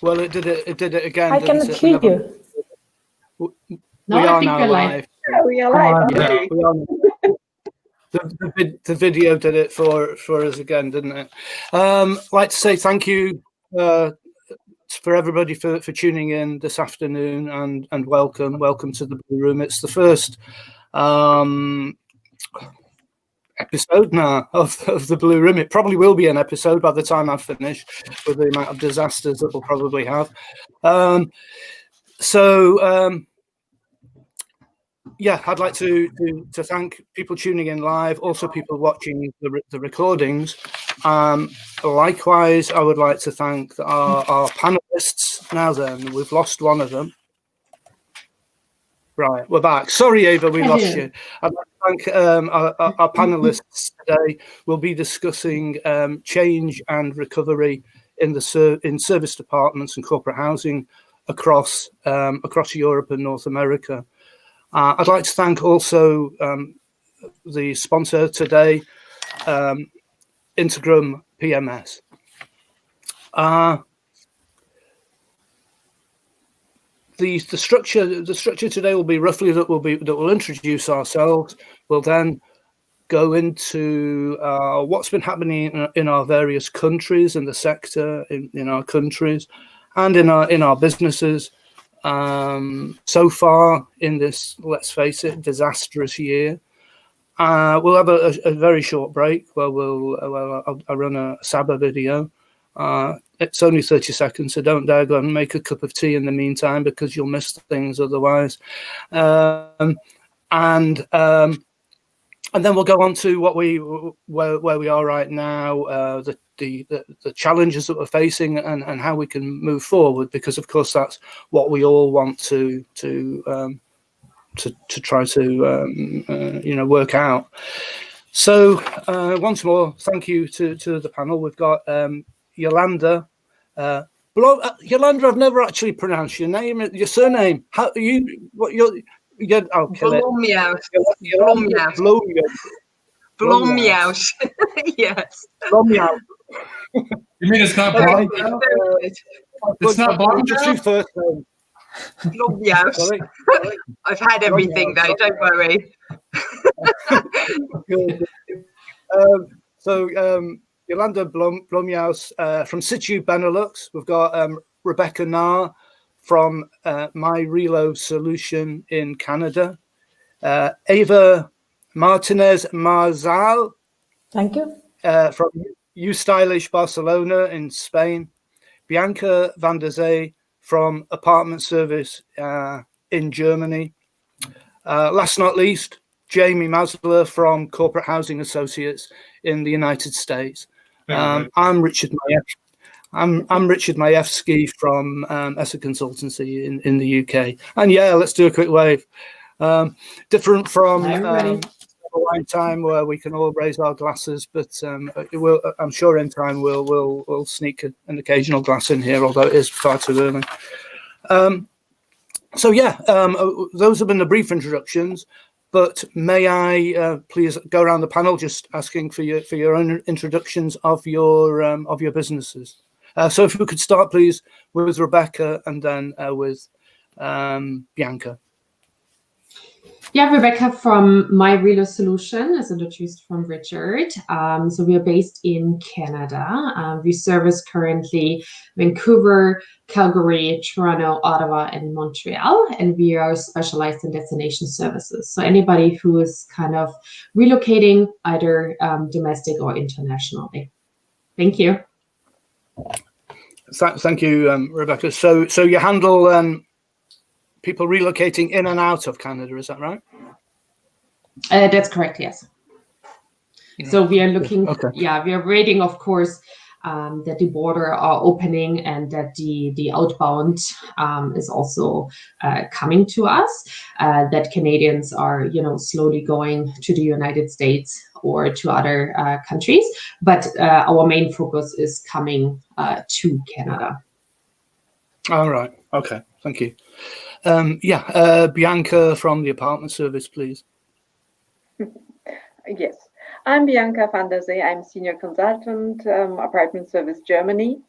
Well, it did it again. I cannot hear you. We are now live. We are live. Yeah, we are. The video did it for us again, didn't it? I'd like to say thank you for everybody for tuning in this afternoon, and welcome to the Blue Room. It's the first episode now of the Blue Room. It probably will be an episode by the time I've finished, with the amount of disasters that we'll probably have. Yeah, I'd like to thank people tuning in live, also people watching the recordings. Likewise, I would like to thank our panelists. Now then, we've lost one of them. Right, we're back. Sorry, Ava, we lost you. I'd like to thank our panelists today. We'll be discussing change and recovery in service departments and corporate housing across Europe and North America. I'd like to thank also the sponsor today, Integrum PMS. The structure today will be roughly that we'll introduce ourselves. We'll then go into what's been happening in our various countries, in the sector, in our countries, and in our businesses. So far in this, let's face it, disastrous year. We'll have a very short break where I'll run a Saba video. It's only 30 seconds, so don't dare go and make a cup of tea in the meantime, because you'll miss things otherwise. And then we'll go on to where we are right now, the challenges that we're facing, and how we can move forward, because of course that's what we all want to try to work out. So once more, thank you to the panel. We've got Yolanda. Yolanda, I've never actually pronounced your name, your surname. How you? What your? I'll kill it. Blomjaus. Yes. Blomjaus. You mean it's not Blomjaus? It's not Blomjaus? Blomjaus. I've had everything though, don't worry. Good. Yolanda Blomjaus from Situ Benelux. We've got Rebecca Nahr from My Relo Solution in Canada. Ava Martinez Marzal. Thank you. From U Stylish Barcelona in Spain. Bianca van der Zee from Apartment Service in Germany. Last not least, Jamie Masler from Corporate Housing Associates in the United States. I'm Richard Majewski from ESSA Consultancy in the UK. And yeah, let's do a quick wave. Different from wine time where we can all raise our glasses, but I'm sure in time we'll sneak an occasional glass in here, although it is far too early. Those have been the brief introductions. But may I please go around the panel, just asking for your own introductions of your businesses. So if we could start, please, with Rebecca, and then with Bianca. Yeah, Rebecca from My Relo Solution, as introduced from Richard. So we are based in Canada. We service currently Vancouver, Calgary, Toronto, Ottawa, and Montreal, and we are specialized in destination services. So anybody who is kind of relocating, either domestic or internationally. Thank you. Thank you, Rebecca. So you handle people relocating in and out of Canada, is that right? That's correct, yes. So we are looking, we are waiting, of course, that the border are opening and that the outbound is also coming to us, that Canadians are, slowly going to the United States or to other countries. But our main focus is coming to Canada. All right. Okay. Thank you. Bianca from the Apartment Service, please. Yes, I'm Bianca van der Zee. I'm Senior Consultant, Apartment Service Germany.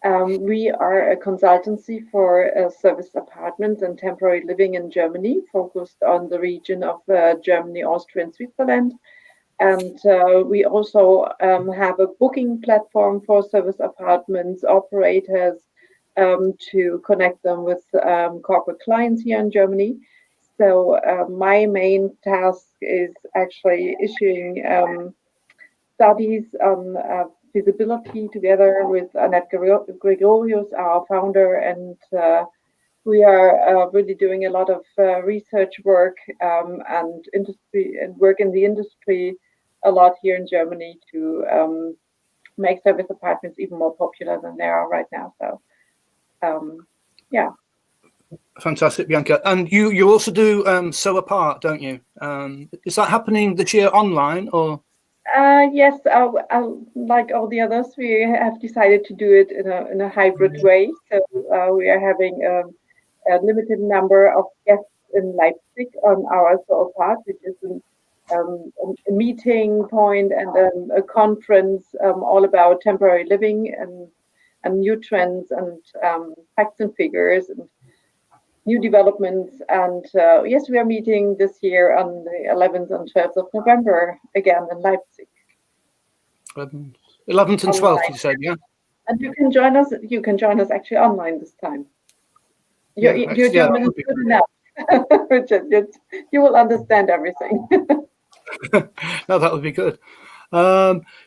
We are a consultancy for service apartments and temporary living in Germany, focused on the region of Germany, Austria, and Switzerland. And we also have a booking platform for service apartments operators to connect them with corporate clients here in Germany. So my main task is actually issuing studies on feasibility together with Annette Gregorius, our founder, and we are really doing a lot of research work and industry and work in the industry a lot here in Germany to make service apartments even more popular than they are right now. So, yeah. Fantastic, Bianca. And you also do Sew Apart, don't you? Is that happening this year online or? Yes, like all the others, we have decided to do it in a hybrid way. So we are having a limited number of guests in Leipzig on our Sew Apart, which is a meeting point and a conference all about temporary living and new trends and facts and figures and new developments. And yes, we are meeting this year on the 11th and 12th of November again in Leipzig. 11th and 12th, you said, yeah? And you can join us. You can join us actually online this time. Your German is good enough, Richard. You will understand everything. No, that would be good.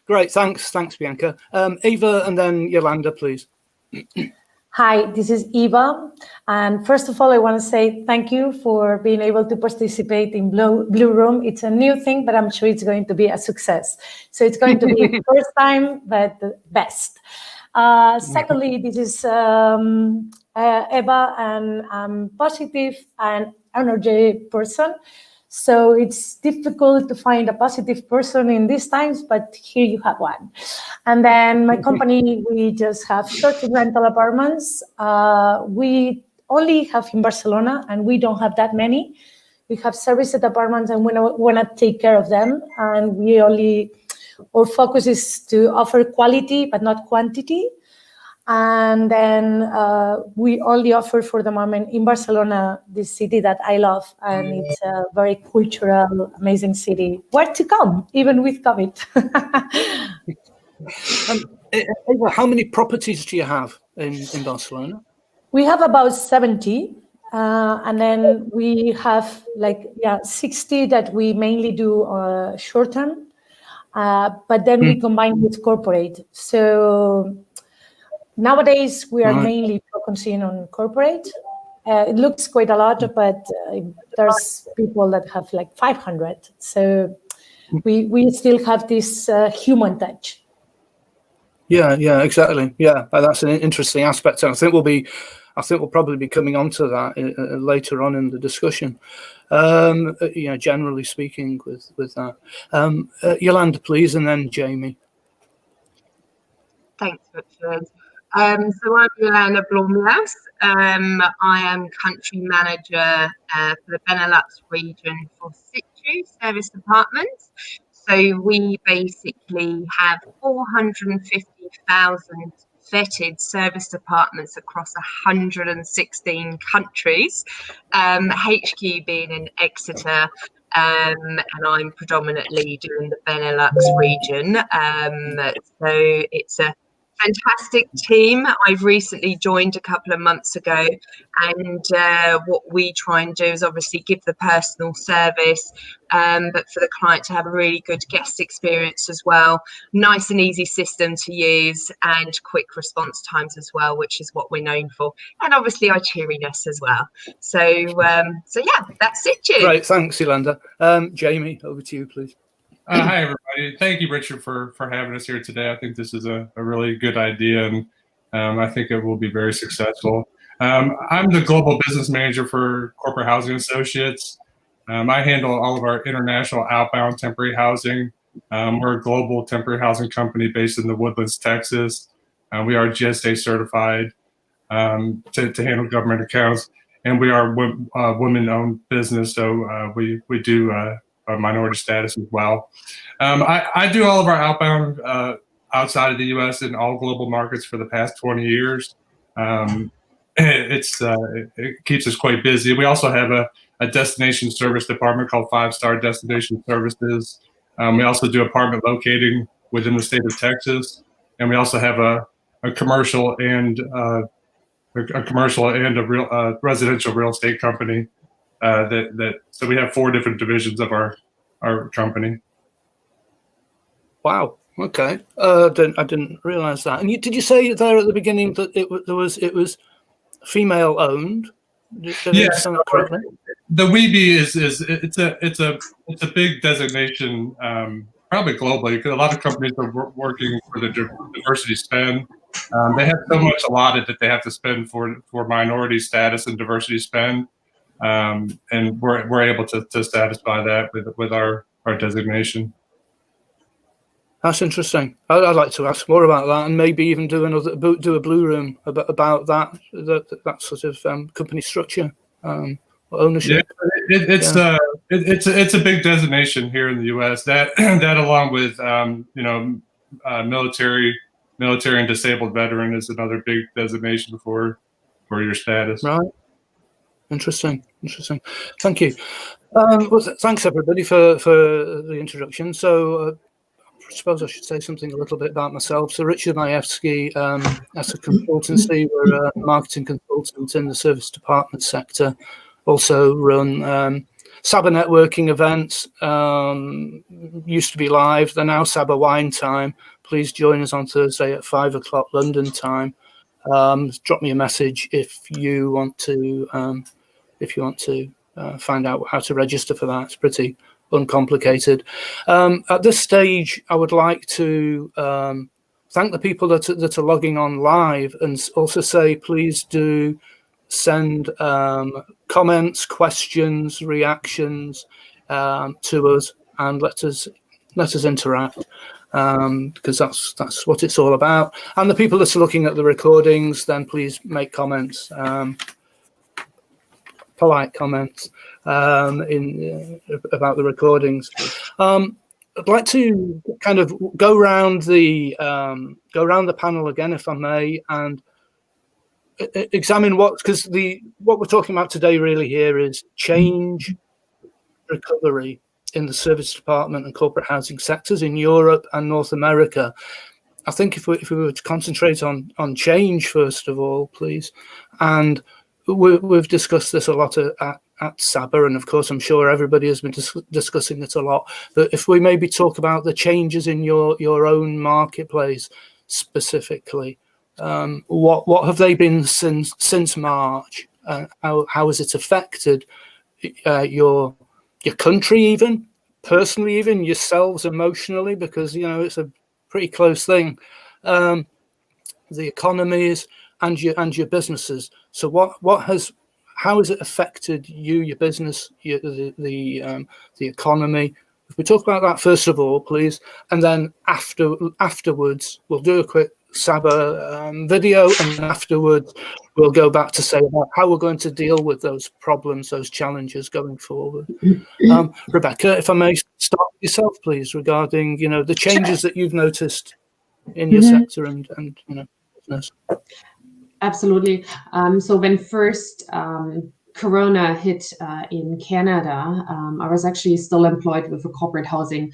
Great, thanks, Bianca. Eva and then Yolanda, please. Hi, this is Eva. And first of all, I want to say thank you for being able to participate in Blue Room. It's a new thing, but I'm sure it's going to be a success. So it's going to be first time, but the best. Secondly, this is Eva, and I'm positive and energetic person. So it's difficult to find a positive person in these times, but here you have one. And then my company, we just have short-term rental apartments. We only have in Barcelona, and we don't have that many. We have serviced apartments, and we want to take care of them. And our focus is to offer quality, but not quantity. And then we only offer for the moment in Barcelona, this city that I love, and it's a very cultural, amazing city. Where to come, even with COVID. How many properties do you have in Barcelona? We have about 70, and then we have 60 that we mainly do short term, but then we combine with corporate. So nowadays, we are mainly focusing on corporate. It looks quite a lot, but there's people that have like 500. So we still have this human touch. Yeah, exactly. Yeah, that's an interesting aspect. And I think we'll probably be coming on to that later on in the discussion. Generally speaking with that. Yolanda, please, and then Jamie. Thanks, Richard. So I'm Yolanda Blomhuis. I am country manager for the Benelux region for Situ Service Apartments. So we basically have 450,000 vetted service apartments across 116 countries, HQ being in Exeter, and I'm predominantly doing the Benelux region. So it's a fantastic team. I've recently joined a couple of months ago, and what we try and do is obviously give the personal service, but for the client to have a really good guest experience as well. Nice and easy system to use, and quick response times as well, which is what we're known for, and obviously our cheeriness as well. So yeah, that's it, Jim. Great, thanks, Yolanda. Jamie, over to you, please. Hi, everybody. Thank you, Richard, for having us here today. I think this is a really good idea, and I think it will be very successful. I'm the Global Business Manager for Corporate Housing Associates. I handle all of our international outbound temporary housing. We're a global temporary housing company based in the Woodlands, Texas. We are GSA certified to handle government accounts, and we are a women-owned business, so we do a minority status as well. I do all of our outbound outside of the U.S. in all global markets for the past 20 years. It keeps us quite busy. We also have a destination service department called 5-Star Destination Services. We also do apartment locating within the state of Texas, and we also have a commercial and a residential real estate company. So we have 4 different divisions of our company. Wow. Okay. I didn't realize that. And did you say there at the beginning that it was female owned? Yes. The WEBE it's a big designation, probably globally, because a lot of companies are working for the diversity spend. They have so much allotted that they have to spend for minority status and diversity spend, and we're able to satisfy that with our designation. That's interesting. I'd like to ask more about that, and maybe even do a blue room about that sort of company structure, ownership. Yeah, it's a big designation here in the U.S. That along with military and disabled veteran is another big designation for your status. Right. Interesting. Thank you. Well, thanks everybody for the introduction. So. I suppose I should say something a little bit about myself. So Richard Majewski, as a consultancy, we're a marketing consultant in the service department sector. Also run Sabah networking events, used to be live. They're now Sabah Wine Time. Please join us on Thursday at 5 o'clock London time. Drop me a message if you want to find out how to register for that. It's pretty uncomplicated. At this stage, I would like to thank the people that are logging on live, and also say please do send comments, questions, reactions to us, and let us interact, because that's what it's all about. And the people that are looking at the recordings, then please make comments. Polite comments about the recordings. I'd like to kind of go around the panel again, if I may, and examine what we're talking about today really here is change recovery in the service department and corporate housing sectors in Europe and North America. I think if we were to concentrate on change first of all, please, and we've discussed this a lot at Sabah, and of course I'm sure everybody has been discussing it a lot, but if we maybe talk about the changes in your own marketplace specifically, what have they been since March? How has it affected your country, even personally, even yourselves emotionally, because it's a pretty close thing, the economies and your businesses. So how has it affected you, your business, the economy? If we talk about that first of all, please, and then afterwards we'll do a quick Sabah video, and afterwards we'll go back to say about how we're going to deal with those problems, those challenges going forward. Rebecca, if I may start with yourself, please, regarding the changes that you've noticed in your sector and business. Absolutely. So when first Corona hit in Canada, I was actually still employed with a corporate housing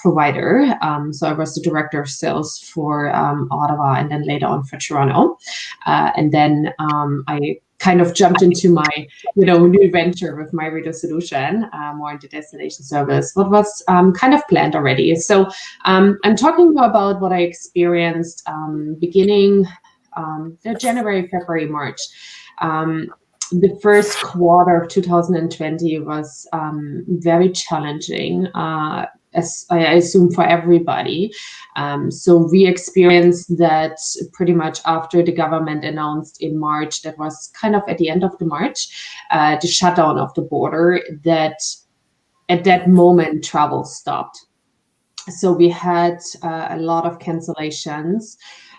provider. So I was the director of sales for Ottawa, and then later on for Toronto. And then I kind of jumped into my new venture with My Reader Solution, more into destination service, what was kind of planned already. So I'm talking about what I experienced beginning January, February, March. The first quarter of 2020 was very challenging, as I assume for everybody. So we experienced that pretty much after the government announced in March, that was kind of at the end of the March, the shutdown of the border, that at that moment travel stopped. So we had a lot of cancellations.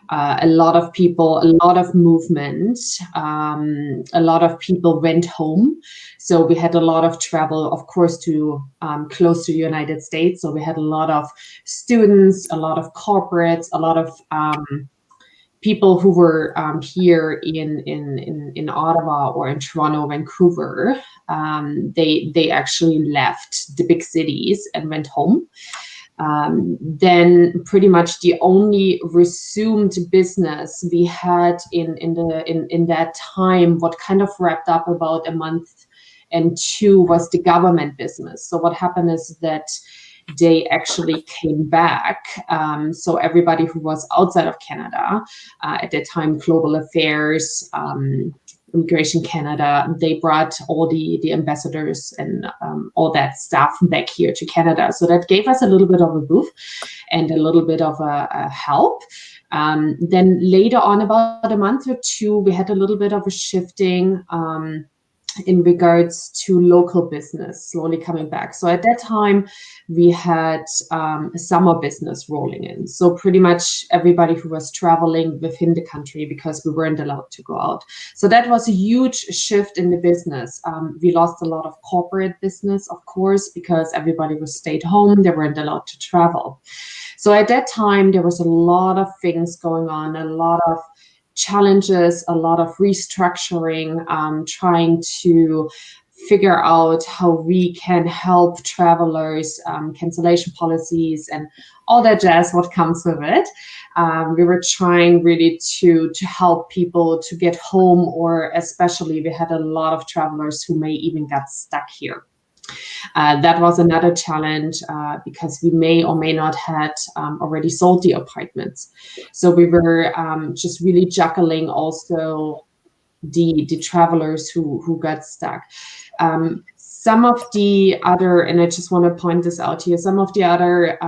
a lot of people, a lot of movement, a lot of people went home. So we had a lot of travel, of course, to close to the United States. So we had a lot of students, a lot of corporates, a lot of people who were here in Ottawa or in Toronto, Vancouver. They actually left the big cities and went home. Then pretty much the only resumed business we had in that time, what kind of wrapped up about a month and two, was the government business. So what happened is that they actually came back. So everybody who was outside of Canada, at that time, Global Affairs, Immigration Canada, they brought all the ambassadors and all that stuff back here to Canada. So that gave us a little bit of a boost and a little bit of a help. Then later on, about a month or two, we had a little bit of a shifting in regards to local business slowly coming back. So at that time, we had a summer business rolling in. So pretty much everybody who was traveling within the country, because we weren't allowed to go out. So that was a huge shift in the business. We lost a lot of corporate business, of course, because everybody was stayed home. They weren't allowed to travel. So at that time, there was a lot of things going on, a lot of challenges, a lot of restructuring, trying to figure out how we can help travelers, cancellation policies and all that jazz, what comes with it. We were trying really to help people to get home, or especially we had a lot of travelers who may even get stuck here. That was another challenge because we may or may not had already sold the apartments. So we were just really juggling also the travelers who got stuck. Some of the other, and I just want to point this out here, some of the other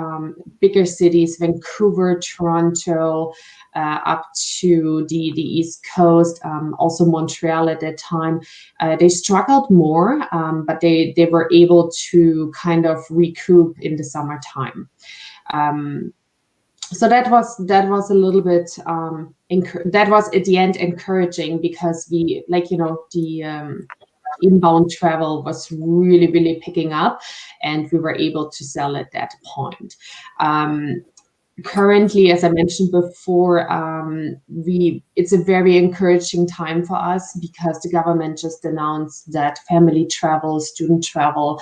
bigger cities, Vancouver, Toronto, up to the East Coast, also Montreal at that time, they struggled more, but they were able to kind of recoup in the summertime. So that was a little bit, that was at the end encouraging, because we, like, the inbound travel was really, really picking up, and we were able to sell at that point. Currently, as I mentioned before, it's a very encouraging time for us, because the government just announced that family travel, student travel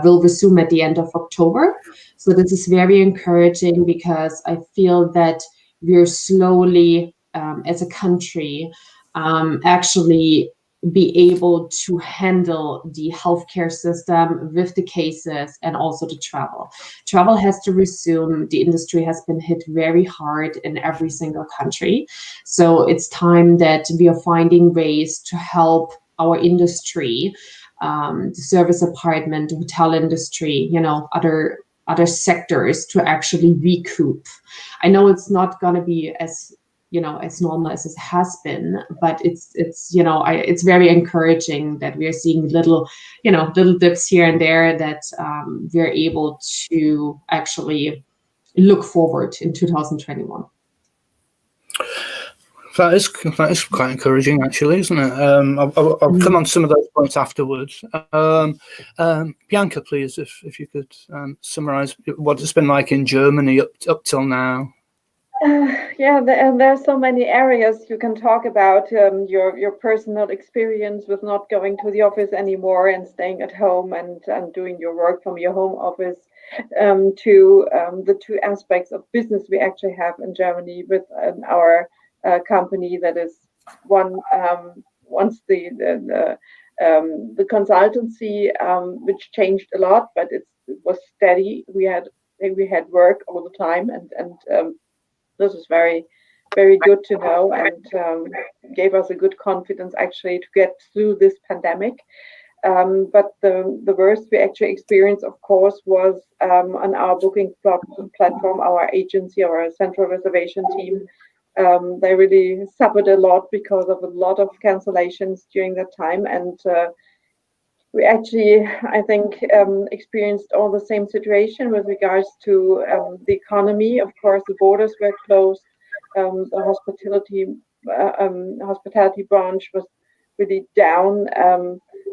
will resume at the end of October. So this is very encouraging, because I feel that we're slowly, as a country, actually be able to handle the healthcare system with the cases and also the travel. Travel has to resume. The industry has been hit very hard in every single country. So it's time that we are finding ways to help our industry, the service apartment, hotel industry, other sectors, to actually recoup. I know it's not going to be as normal as it has been, but it's very encouraging that we are seeing little dips here and there, that we're able to actually look forward in 2021. That is quite encouraging, actually, isn't it? I'll come on to some of those points afterwards. Bianca, please, if you could summarize what it's been like in Germany up till now. There are so many areas you can talk about. Your personal experience with not going to the office anymore and staying at home and doing your work from your home office, to the two aspects of business we actually have in Germany with our company. That is one, once the consultancy, which changed a lot, but it was steady. We had work all the time, and this is very, very good to know, and gave us a good confidence actually to get through this pandemic. But the worst we actually experienced, of course, was on our booking platform, our agency, our central reservation team. They really suffered a lot because of a lot of cancellations during that time, and we actually, I think, experienced all the same situation with regards to the economy. Of course, the borders were closed. the hospitality branch was really down.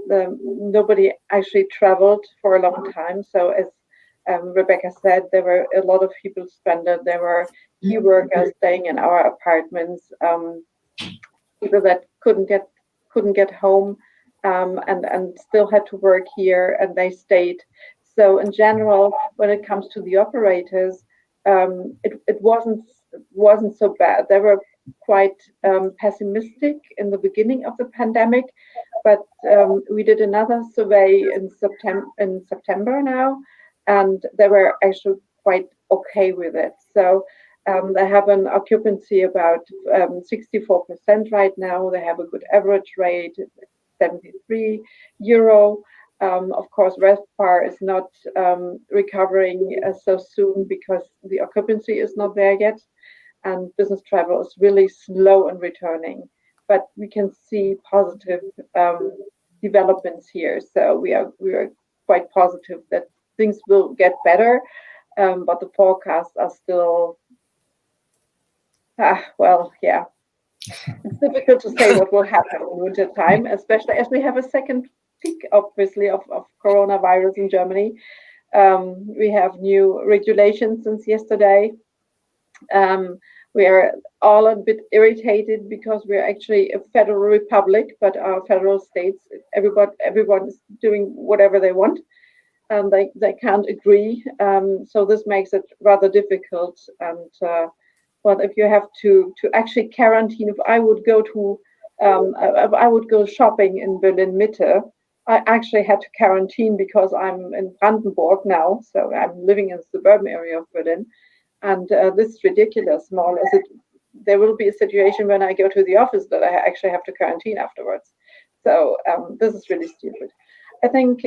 Nobody actually traveled for a long time. So as Rebecca said, there were a lot of people stranded. There were key workers staying in our apartments, people that couldn't get home, and still had to work here, and they stayed. So in general, when it comes to the operators, it wasn't so bad. They were quite pessimistic in the beginning of the pandemic, but we did another survey in September now, and they were actually quite okay with it. So they have an occupancy about 64% right now. They have a good average rate, €73. Of course, RevPAR is not recovering so soon because the occupancy is not there yet, and business travel is really slow in returning. But we can see positive developments here, so we are quite positive that things will get better, but the forecasts are still it's difficult to say what will happen in winter time, especially as we have a second peak, obviously, of coronavirus in Germany. We have new regulations since yesterday. We are all a bit irritated because we're actually a federal republic, but our federal states, everyone is doing whatever they want. They can't agree. So this makes it rather difficult. And well, if you have to actually quarantine, if I would go shopping in Berlin Mitte, I actually had to quarantine because I'm in Brandenburg now, so I'm living in the suburban area of Berlin, and this is ridiculous. More or less, there will be a situation when I go to the office that I actually have to quarantine afterwards. So this is really stupid. I think,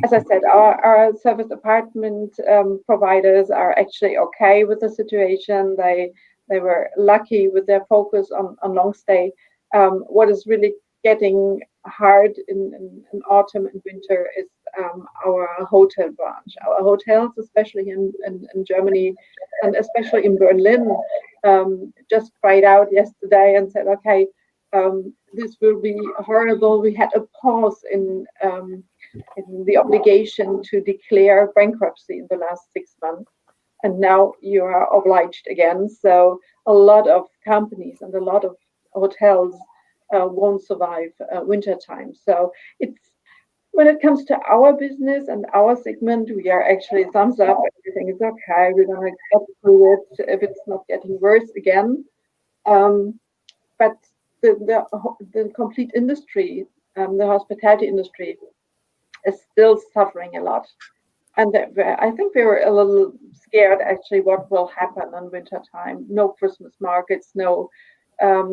as I said, our service apartment providers are actually okay with the situation. They were lucky with their focus on long stay. What is really getting hard in autumn and winter is our hotel branch. Our hotels, especially in Germany and especially in Berlin, just cried out yesterday and said, okay, this will be horrible. We had a pause in the obligation to declare bankruptcy in the last 6 months, and now you are obliged again. So a lot of companies and a lot of hotels won't survive winter time. So when it comes to our business and our segment, we are actually thumbs up. Everything is okay. We're gonna get through it if it's not getting worse again. But the complete industry, the hospitality industry, is still suffering a lot. And I think we were a little scared actually what will happen in winter time. No Christmas markets, no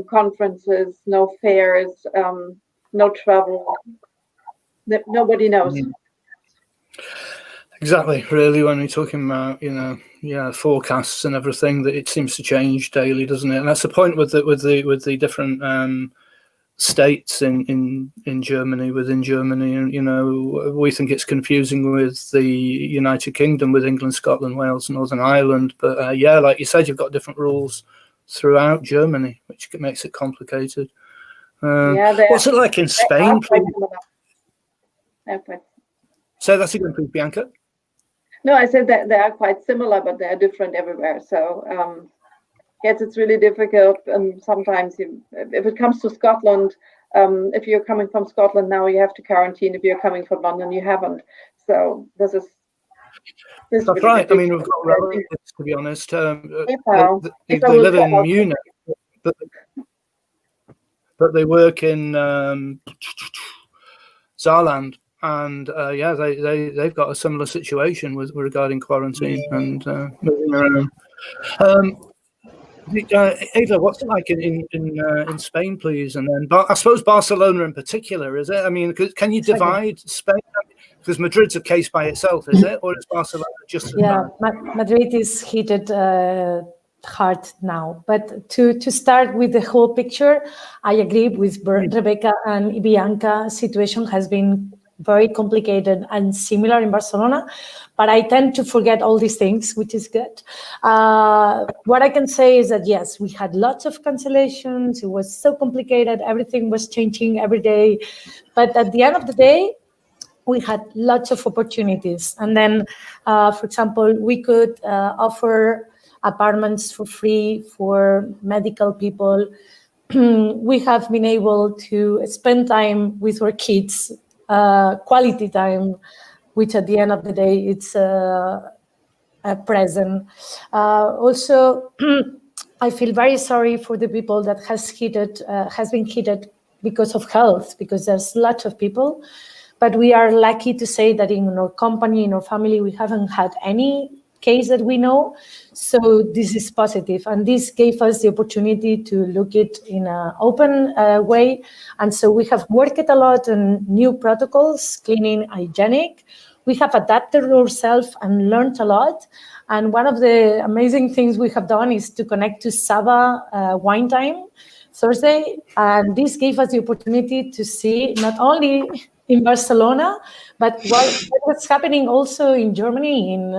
conferences, no fairs, no travel. Nobody knows. Exactly. Really, when we're talking about forecasts and everything, that it seems to change daily, doesn't it? And that's the point with the different states in Germany, within Germany, and we think it's confusing with the United Kingdom, with England, Scotland, Wales, Northern Ireland. But like you said, you've got different rules throughout Germany, which makes it complicated. What's it like in Spain, please? Say that again, please, Bianca. No, I said that they are quite similar, but they are different everywhere. So yes, it's really difficult. And sometimes, if it comes to Scotland, if you're coming from Scotland now, you have to quarantine. If you're coming from London, you haven't. So this is. That's really right. Difficult. I mean, we've got relatives, to be honest. They live in Munich, but they work in Saarland. And they've got a similar situation regarding quarantine and moving around. Eva, what's it like in Spain, please? And then I suppose Barcelona in particular, is it? I mean, can you divide Spain? Because Madrid's a case by itself, is it? Or is Barcelona just as bad? Madrid is hit hard now. But to start with the whole picture, I agree with Rebecca and Bianca. Situation has been very complicated and similar in Barcelona, but I tend to forget all these things, which is good. What I can say is that, yes, we had lots of cancellations. It was so complicated. Everything was changing every day. But at the end of the day, we had lots of opportunities. And then, for example, we could offer apartments for free for medical people. We have been able to spend time with our kids, quality time, which at the end of the day, it's a present. Also, I feel very sorry for the people that has been hit because of health, because there's lots of people. But we are lucky to say that in our company, in our family, we haven't had any case that we know. So this is positive. And this gave us the opportunity to look it in an open way. And so we have worked a lot on new protocols, cleaning, hygienic. We have adapted ourselves and learned a lot. And one of the amazing things we have done is to connect to Saba Wine Time Thursday. And this gave us the opportunity to see not only in Barcelona, but what's happening also in Germany, in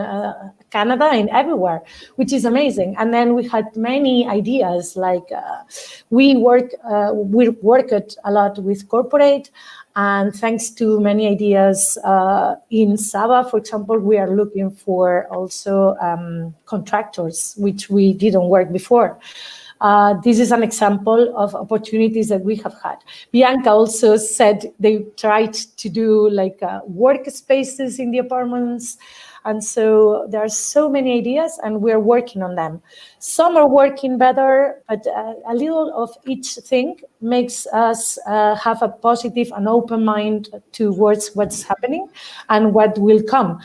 Canada, and everywhere, which is amazing. And then we had many ideas, like we worked a lot with corporate, and thanks to many ideas in Saba, for example, we are looking for also contractors, which we didn't work before. This is an example of opportunities that we have had. Bianca also said they tried to do like workspaces in the apartments. And so there are so many ideas and we're working on them. Some are working better, but a little of each thing makes us have a positive and open mind towards what's happening and what will come.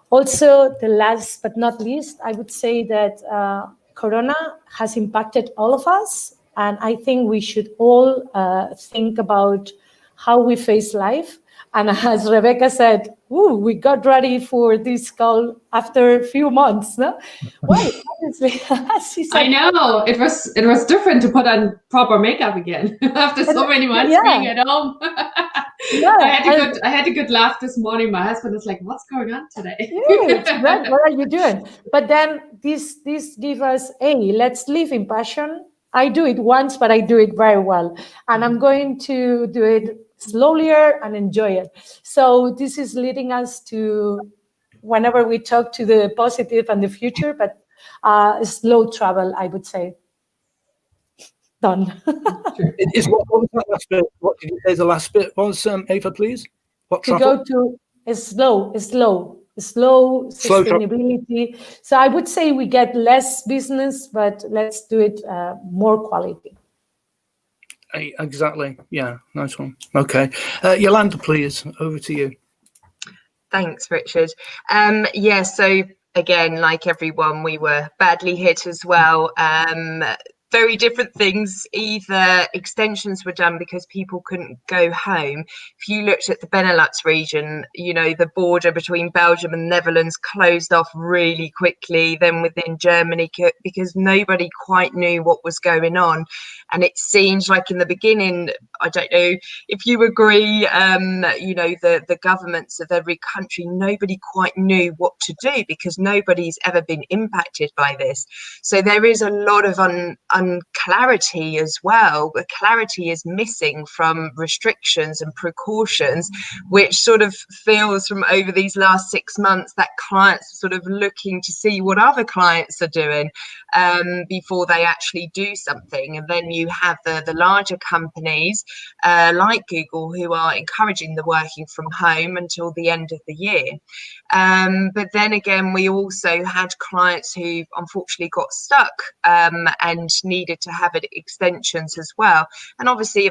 Also, the last but not least, I would say that Corona has impacted all of us, and I think we should all think about how we face life. And as Rebecca said, we got ready for this call after a few months, no? Why? Honestly, she said, I know it was different to put on proper makeup again after so many months being at home. Yeah, I had a good laugh this morning. My husband was like, "What's going on today?" Right, what are you doing? But then this gives us, hey, let's live in passion. I do it once, but I do it very well, and I'm going to do it slowlier and enjoy it. So this is leading us to, whenever we talk to the positive and the future, but slow travel, I would say. Done. What was that last bit? What did you say the last bit was, Eva, please? What travel? To go to slow sustainability. So I would say we get less business, but let's do it more quality. Exactly. Yeah, nice one. Okay. Yolanda, please, over to you. Thanks, Richard. So again, like everyone, we were badly hit as well. Very different things. Either extensions were done because people couldn't go home. If you looked at the Benelux region, the border between Belgium and Netherlands closed off really quickly, then within Germany, because nobody quite knew what was going on. And it seems like in the beginning, I don't know if you agree, the governments of every country, nobody quite knew what to do because nobody's ever been impacted by this. So there is a lot of clarity as well. The clarity is missing from restrictions and precautions, which sort of feels from over these last 6 months that clients are sort of looking to see what other clients are doing before they actually do something. And then you have the larger companies like Google who are encouraging the working from home until the end of the year. But then again, we also had clients who unfortunately got stuck and needed to have extensions as well. And obviously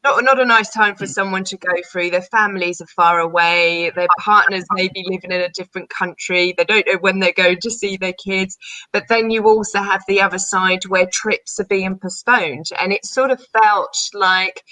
not a nice time for someone to go through. Their families are far away, their partners may be living in a different country, they don't know when they're going to see their kids. But then you also have the other side where trips are being postponed, and it sort of felt like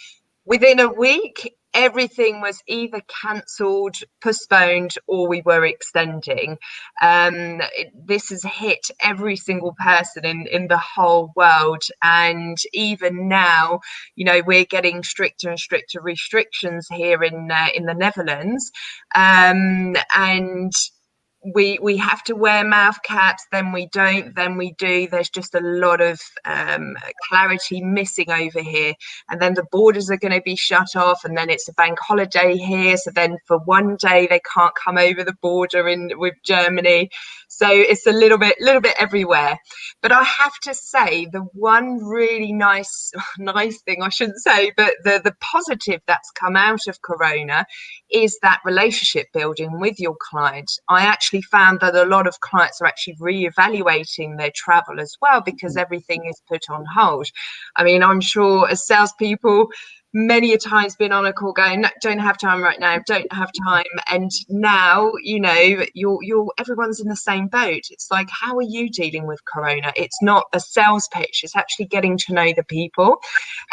within a week everything was either cancelled, postponed, or we were extending. This has hit every single person in the whole world, and even now, you know, we're getting stricter and stricter restrictions here in the Netherlands, and we have to wear mouth caps, then we don't, then we do. There's just a lot of clarity missing over here. And then the borders are going to be shut off, and then it's a bank holiday here. So then for one day they can't come over the border with Germany. So it's a little bit everywhere. But I have to say, the one really nice thing, I shouldn't say, but the positive that's come out of Corona is that relationship building with your clients. I actually found that a lot of clients are actually re-evaluating their travel as well, because everything is put on hold. I mean, I'm sure as salespeople, many a times been on a call going, no, don't have time right now, don't have time. And now, you know, everyone's in the same boat. It's like, how are you dealing with Corona? It's not a sales pitch, it's actually getting to know the people.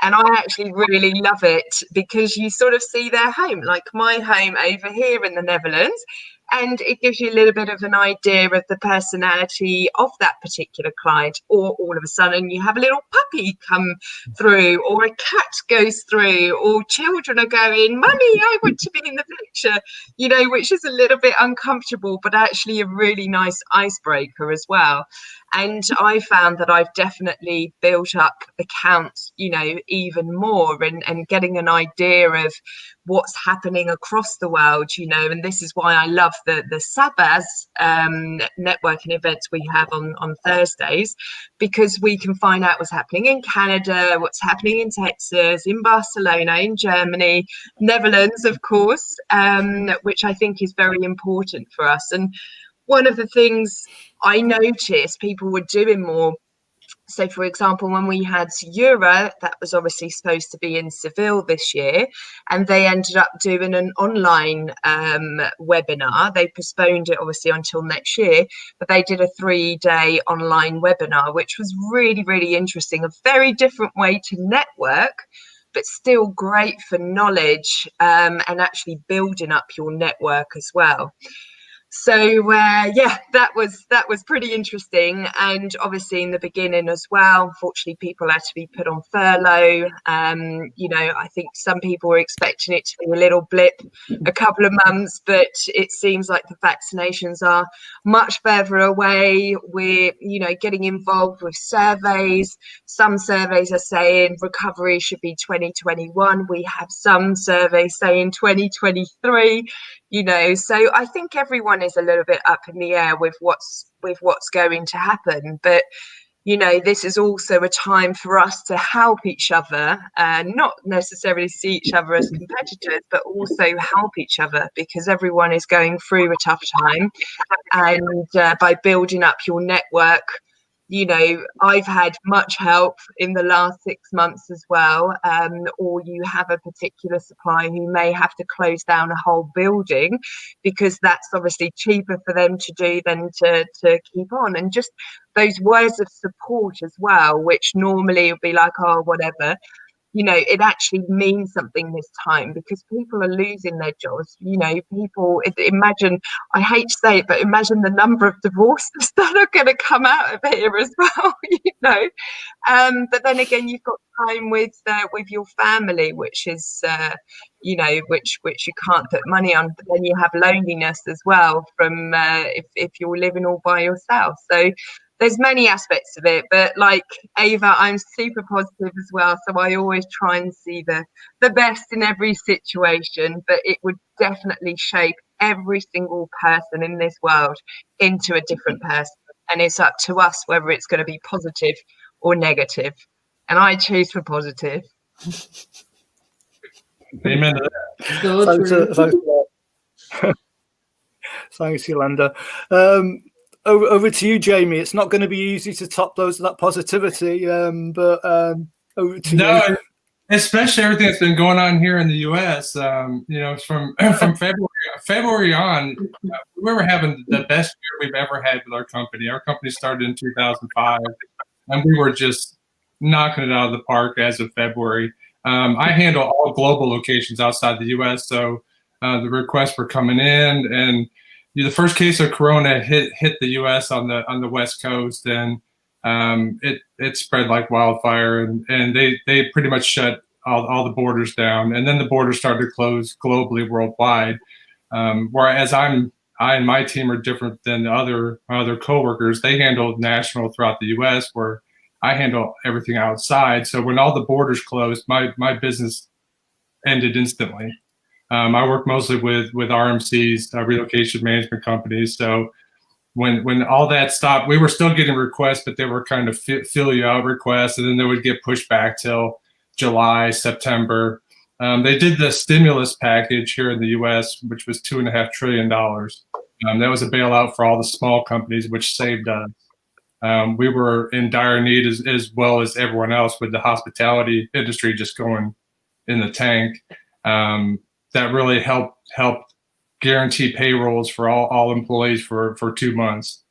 And I actually really love it, because you sort of see their home, like my home over here in the Netherlands. And it gives you a little bit of an idea of the personality of that particular client. Or all of a sudden you have a little puppy come through, or a cat goes through, or children are going, Mummy, I want to be in the picture, you know, which is a little bit uncomfortable, but actually a really nice icebreaker as well. And I found that I've definitely built up accounts, you know, even more, and getting an idea of what's happening across the world, you know. And this is why I love the Sabaz networking events we have on Thursdays, because we can find out what's happening in Canada, what's happening in Texas, in Barcelona, in Germany, Netherlands, of course, which I think is very important for us. And one of the things I noticed people were doing more, so for example, when we had Euro, that was obviously supposed to be in Seville this year, and they ended up doing an online webinar. They postponed it obviously until next year, but they did a 3-day online webinar, which was really, really interesting. A very different way to network, but still great for knowledge, and actually building up your network as well. So yeah, that was pretty interesting. And obviously in the beginning as well, unfortunately, people had to be put on furlough. You know, I think some people were expecting it to be a little blip, a couple of months, but it seems like the vaccinations are much further away. We're, you know, getting involved with surveys. Some surveys are saying recovery should be 2021. We have some surveys saying 2023. You know, so I think everyone is a little bit up in the air with what's going to happen. But, you know, this is also a time for us to help each other, not necessarily see each other as competitors, but also help each other, because everyone is going through a tough time. And by building up your network, you know, I've had much help in the last 6 months as well, or you have a particular supplier who may have to close down a whole building, because that's obviously cheaper for them to do than to keep on. And just those words of support as well, which normally would be like, oh, whatever. You know, it actually means something this time, because people are losing their jobs. You know, people, imagine, I hate to say it, but imagine the number of divorces that are going to come out of here as well, you know. But then again, you've got time with your family, which is, you know, which you can't put money on. But then you have loneliness as well from if you're living all by yourself. So there's many aspects of it, but like Ava, I'm super positive as well. So I always try and see the best in every situation, but it would definitely shape every single person in this world into a different person. And it's up to us whether it's going to be positive or negative. And I choose for positive. Amen. Thanks, Yolanda. Over to you, Jamie. It's not going to be easy to top that positivity, but over to you. Especially everything that's been going on here in the U.S. You know, from February on, we were having the best year we've ever had with our company. Our company started in 2005, and we were just knocking it out of the park as of February. I handle all global locations outside the U.S., so the requests were coming in, and the first case of corona hit the U.S. on the West Coast, and it spread like wildfire, and they pretty much shut all the borders down, and then the borders started to close globally, worldwide. Whereas I and my team are different than my other coworkers. They handle national throughout the U.S., where I handle everything outside. So when all the borders closed, my business ended instantly. I work mostly with RMCs, relocation management companies. So when all that stopped, we were still getting requests, but they were kind of fill you out requests, and then they would get pushed back till July, September. They did the stimulus package here in the U.S., which was $2.5 trillion. That was a bailout for all the small companies, which saved us. We were in dire need as well as everyone else, with the hospitality industry just going in the tank. That really helped guarantee payrolls for all employees for 2 months,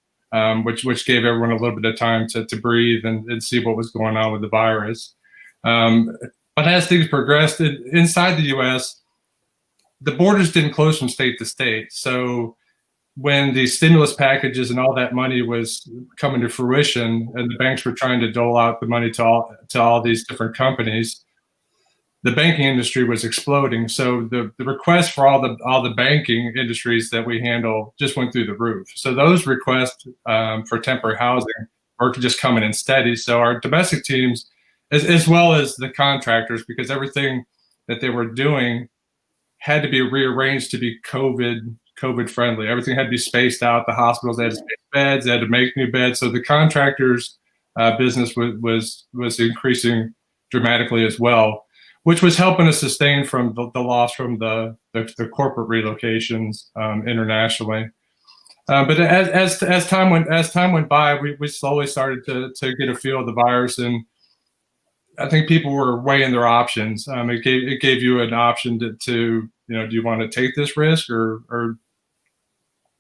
which gave everyone a little bit of time to breathe and see what was going on with the virus. But as things progressed inside the U.S., the borders didn't close from state to state. So when the stimulus packages and all that money was coming to fruition, and the banks were trying to dole out the money to all these different companies, the banking industry was exploding. So the requests for all the banking industries that we handle just went through the roof. So those requests for temporary housing are just coming in steady. So our domestic teams, as well as the contractors, because everything that they were doing had to be rearranged to be COVID friendly. Everything had to be spaced out. The hospitals had to space beds, they had to make new beds. So the contractors' business was increasing dramatically as well, which was helping us sustain from the loss from the corporate relocations internationally. But as time went by, we slowly started to get a feel of the virus, and I think people were weighing their options. It gave you an option to do you want to take this risk or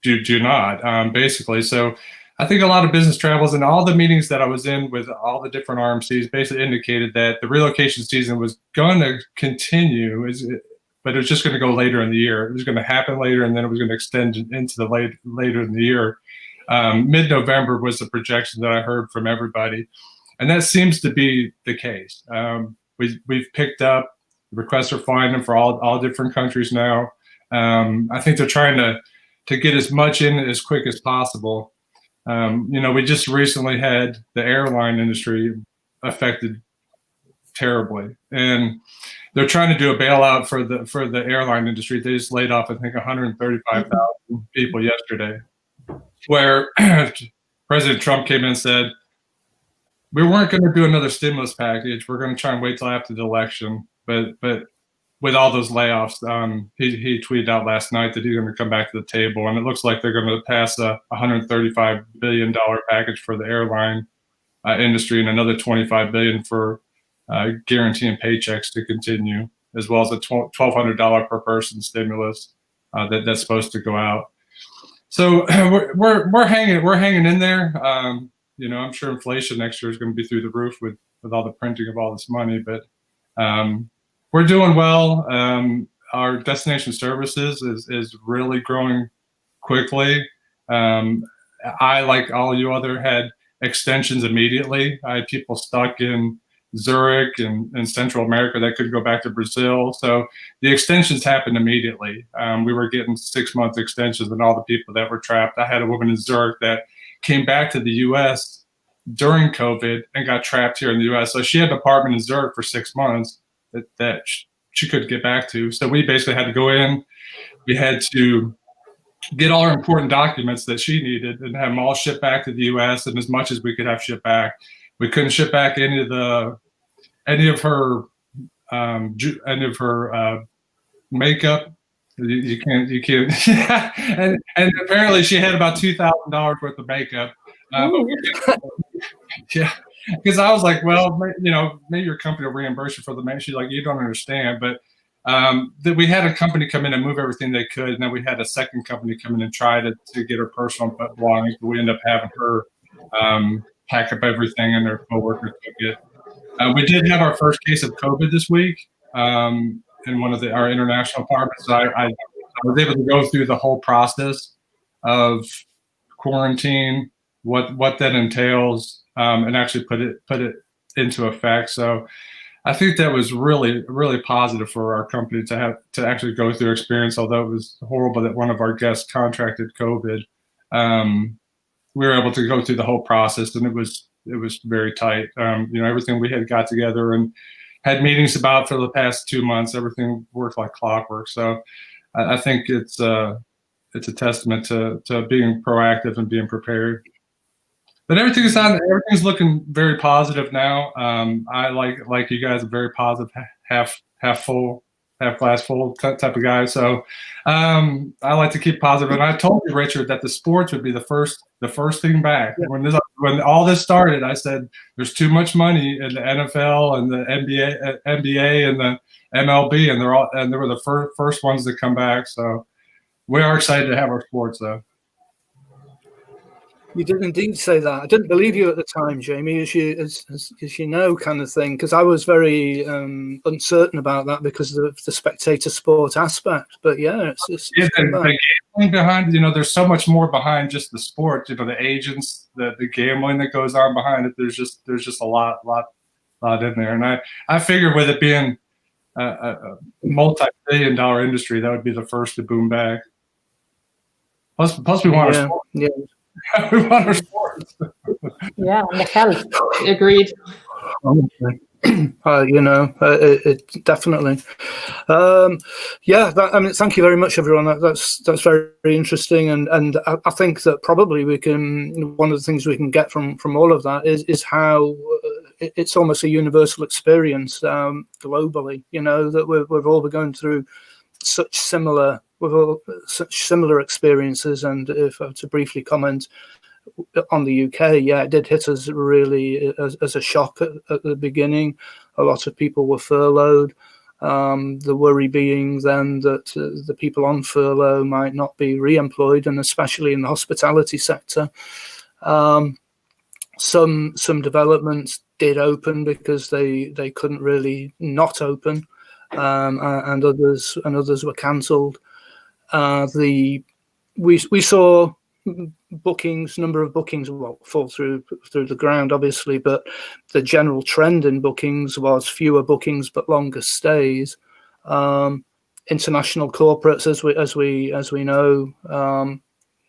do not, basically. So I think a lot of business travels and all the meetings that I was in with all the different RMCs basically indicated that the relocation season was going to continue, but it was just going to go later in the year. It was going to happen later, and then it was going to extend into the later in the year. Mid-November was the projection that I heard from everybody, and that seems to be the case. We've picked up. Requests are flying in for all different countries now. I think they're trying to get as much in as quick as possible. We just recently had the airline industry affected terribly, and they're trying to do a bailout for the airline industry. They just laid off, I think, 135,000 people yesterday, where President Trump came in and said, we weren't going to do another stimulus package. We're going to try and wait till after the election. But with all those layoffs, he tweeted out last night that he's going to come back to the table, and it looks like they're going to pass a $135 billion package for the airline industry and another $25 billion for guaranteeing paychecks to continue, as well as a $1,200 per person stimulus that's supposed to go out. So we're hanging in there. I'm sure inflation next year is going to be through the roof with all the printing of all this money, but we're doing well. Our destination services is really growing quickly. I, like all you other, had extensions immediately. I had people stuck in Zurich and Central America that could go back to Brazil. So the extensions happened immediately. We were getting 6-month extensions and all the people that were trapped. I had a woman in Zurich that came back to the U.S. during COVID and got trapped here in the U.S. So she had an apartment in Zurich for 6 months that she couldn't get back to. So we basically had to go in. We had to get all our important documents that she needed and have them all shipped back to the U.S. and as much as we could have shipped back. We couldn't ship back any of her makeup. You can't. and apparently she had about $2,000 worth of makeup. Yeah, because I was like, well, maybe your company will reimburse you for the makeup. She's like, you don't understand. But that we had a company come in and move everything they could, and then we had a second company come in and try to get her personal belongings. But we ended up having her pack up everything, and her coworker took it. We did have our first case of COVID this week in one of our international apartments. So I was able to go through the whole process of quarantine, what that entails, and actually put it into effect. So I think that was really, really positive for our company to actually go through experience. Although it was horrible that one of our guests contracted COVID, we were able to go through the whole process, and it was very tight. Everything we had got together and had meetings about for the past 2 months, everything worked like clockwork. So I think it's a testament to being proactive and being prepared. But everything's looking very positive now. I like you guys, a very positive, half full, half glass full type of guy. So I like to keep positive. And I told you, Richard, that the sports would be the first thing back. Yeah. When all this started, I said there's too much money in the NFL and the NBA and the MLB, and they were the first ones to come back. So we are excited to have our sports, though. You did indeed say that. I didn't believe you at the time, Jamie, as you know, kind of thing, because I was very uncertain about that because of the spectator sport aspect. But yeah, it's the gambling behind. There's so much more behind just the sport. The agents, the gambling that goes on behind it. There's just a lot in there. And I figured with it being a multi-billion-dollar industry, that would be the first to boom back. Plus we want our sport. Yeah. We want our sports. Yeah, and the health. Agreed. It definitely. Thank you very much, everyone. That's very, very interesting, and I think that probably one of the things we can get from all of that is how it's almost a universal experience globally. That we've all been going through such similar experiences. And if I were to briefly comment on the UK, it did hit us really as a shock at the beginning. A lot of people were furloughed. The worry being then that the people on furlough might not be re-employed, and especially in the hospitality sector. Some developments did open because they couldn't really not open, and others were cancelled. We saw number of bookings fall through the ground, obviously, but the general trend in bookings was fewer bookings but longer stays. International corporates, as we know,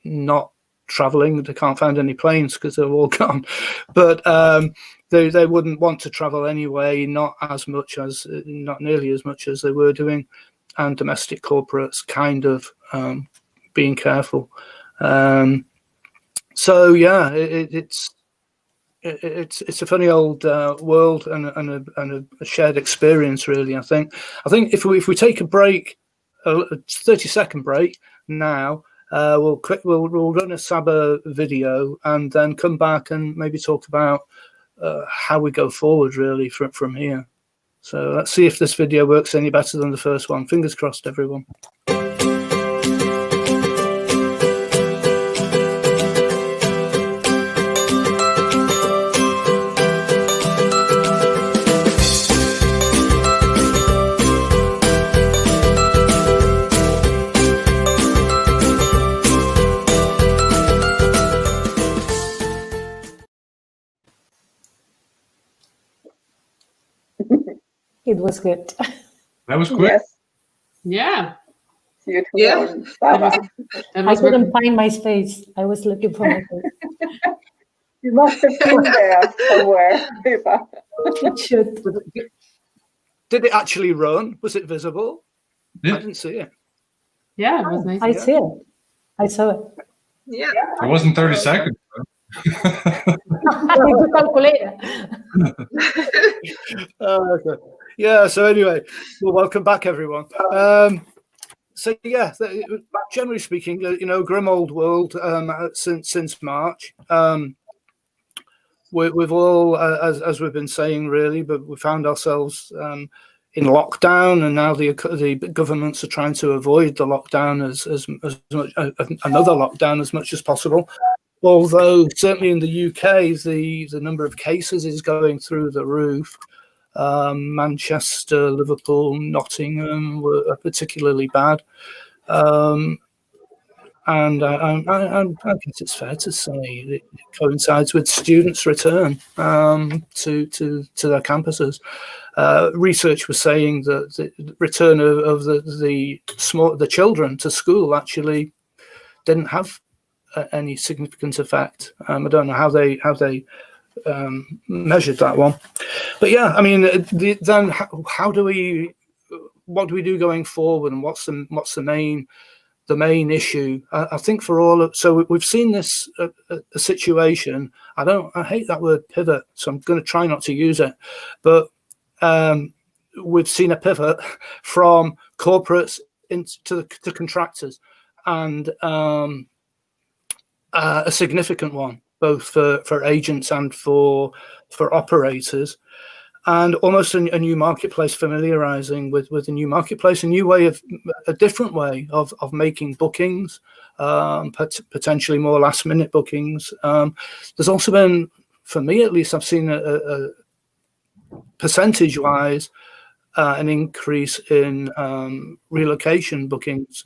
not traveling. They can't find any planes because they're all gone. But they wouldn't want to travel anyway, not nearly as much as they were doing. And domestic corporates kind of being careful. It's a funny old world and a shared experience, really. I think if we take a break, a 30-second break now, we'll run a Saba video and then come back and maybe talk about how we go forward, really, from here. So let's see if this video works any better than the first one. Fingers crossed, everyone. It was good. That was quick. Yes. Yeah. Yeah. I couldn't find my space. I was looking for my face. You must have been there somewhere, Eva. It should. Did it actually run? Was it visible? Yeah. I didn't see it. Yeah, it was nice. I see it. I saw it. Yeah. It wasn't 30 seconds. Okay. Yeah. So anyway, well, welcome back, everyone. So yeah, generally speaking, grim old world since March. We've all, as we've been saying, really, but we found ourselves in lockdown, and now the governments are trying to avoid the lockdown as much, another lockdown as much as possible. Although certainly in the UK, the number of cases is going through the roof. Manchester, Liverpool, Nottingham were particularly bad. And I guess it's fair to say it coincides with students' return to their campuses. Research was saying that the return of the children to school actually didn't have any significant effect. I don't know how they measured that one, but yeah, I mean, then what do we do going forward, and what's the main issue? I think for so we've seen this a situation. I hate that word pivot, so I'm going to try not to use it, but we've seen a pivot from corporates to contractors, and a significant one, both for agents and for operators. And almost a new marketplace, familiarizing with a new marketplace, a different way of making bookings, potentially more last minute bookings. There's also been, for me at least, I've seen a percentage wise an increase in relocation bookings.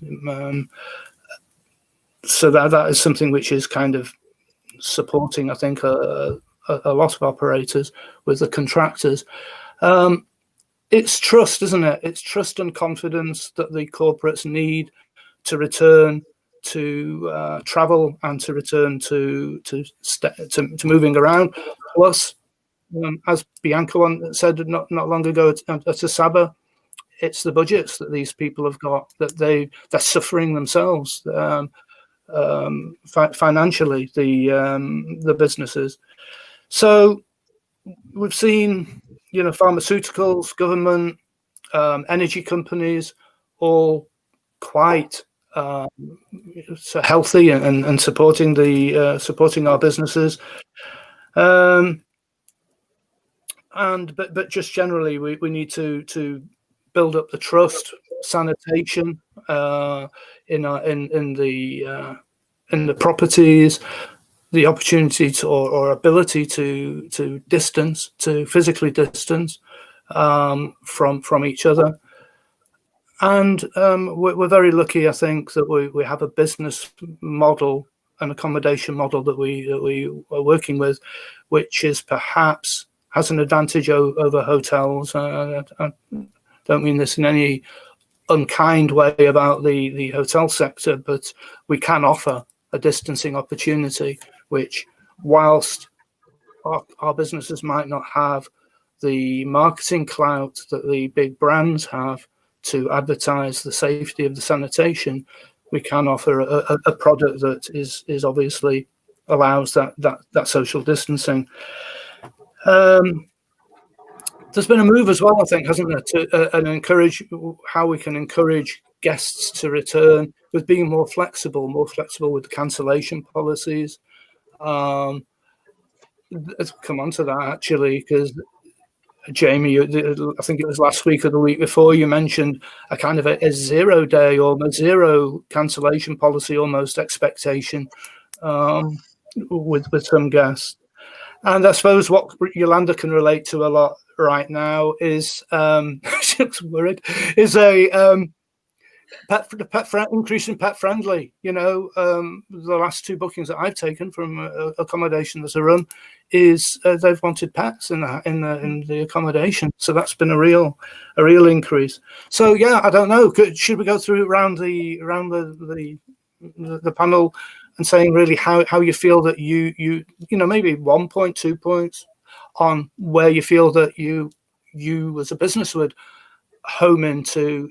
So that is something which is kind of supporting, I think, a lot of operators with the contractors. It's trust, isn't it? It's trust and confidence that the corporates need to return to travel and to return to moving around. Plus, as Bianca said not long ago at Saba, it's the budgets that these people have got, that they're suffering themselves financially, the businesses. So we've seen, pharmaceuticals, government, energy companies, all quite healthy and supporting our businesses. But just generally, we need to build up the trust, sanitation in the properties, the opportunity or ability to physically distance from each other. And we're very lucky, I think, that we have a business model, an accommodation model that we are working with, which is perhaps has an advantage over hotels. I don't mean this in any unkind way about the hotel sector, but we can offer a distancing opportunity, which, whilst our businesses might not have the marketing clout that the big brands have to advertise the safety of the sanitation, we can offer a product that is obviously allows that social distancing. There's been a move as well, I think, hasn't there, to encourage how we can encourage guests to return with being more flexible with cancellation policies. Let's come on to that, actually, because Jamie, I think it was last week or the week before, you mentioned a kind of a 0 day or a zero cancellation policy, almost expectation with some guests. And I suppose what Yolanda can relate to a lot right now is she's worried, is increase in pet friendly. The last 2 bookings that I've taken from accommodation that's a run is they've wanted pets in the accommodation, so that's been a real increase. So yeah, I don't know. Should we go through around the panel and saying really how you feel that you maybe 1 point, 2 points on where you feel that you as a business would home in to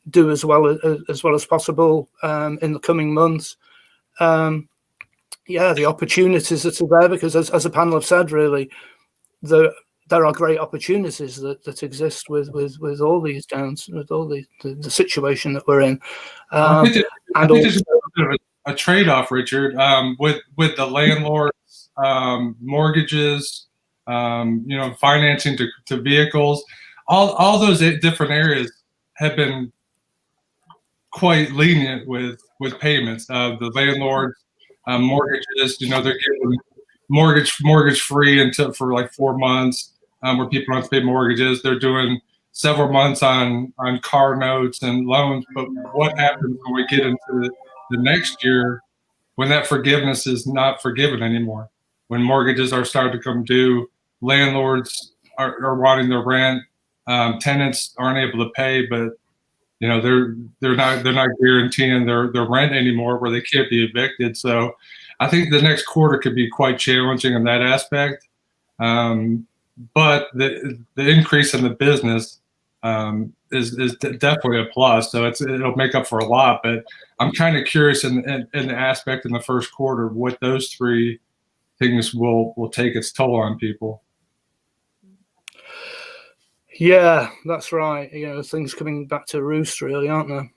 do as well as possible in the coming months. The opportunities that are there, because as a panel have said, really, there are great opportunities that exist with all these downs, with all the situation that we're in. I think there's a bit of a trade-off, Richard, with the landlords, mortgages, financing to vehicles. All those different areas have been quite lenient with payments. The landlords, mortgages, they're giving mortgage free for like 4 months. where people don't pay mortgages. They're doing several months on car notes and loans. But what happens when we get into the next year when that forgiveness is not forgiven anymore? When mortgages are starting to come due, landlords are wanting their rent, tenants aren't able to pay, but they're not guaranteeing their rent anymore, where they can't be evicted. So I think the next quarter could be quite challenging in that aspect. But the increase in the business is definitely a plus. So it'll make up for a lot. But I'm kind of curious in the aspect in the first quarter what those three things will take its toll on people. Yeah, that's right. Things coming back to roost, really, aren't they?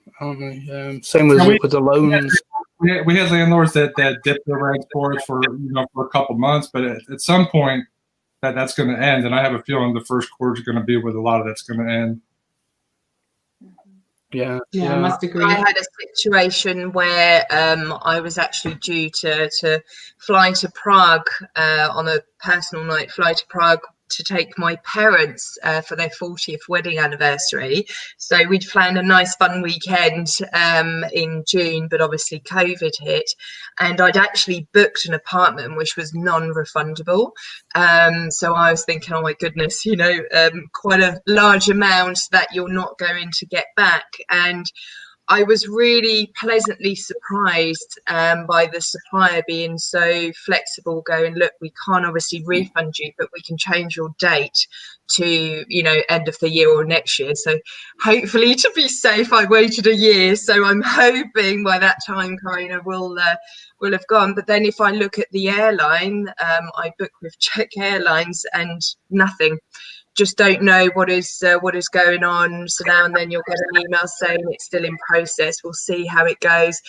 Same with the loans. We had landlords that dipped their rents for us for a couple months, but at some point that's going to end, and I have a feeling the first quarter is going to be where a lot of that's going to end. Yeah, I must agree. I had a situation where I was actually due to fly to Prague on a personal night, to take my parents for their 40th wedding anniversary. So we'd planned a nice fun weekend in June, but obviously COVID hit, and I'd actually booked an apartment which was non-refundable. So I was thinking, oh my goodness, quite a large amount that you're not going to get back. And I was really pleasantly surprised by the supplier being so flexible, going, look, we can't obviously refund you, but we can change your date to, end of the year or next year. So hopefully, to be safe, I waited a year. So I'm hoping by that time, Karina will have gone. But then if I look at the airline, I booked with Czech Airlines and nothing. Just don't know what is going on. So now and then you'll get an email saying it's still in process. We'll see how it goes.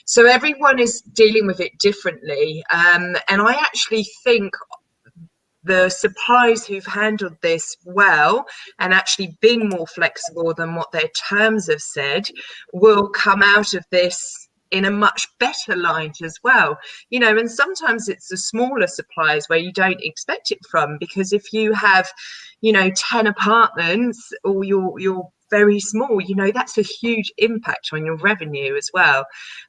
So everyone is dealing with it differently. And I actually think the suppliers who've handled this well and actually been more flexible than what their terms have said will come out of this in a much better light as well. And sometimes it's the smaller suppliers where you don't expect it from, because if you have 10 apartments, or you're very small, that's a huge impact on your revenue as well.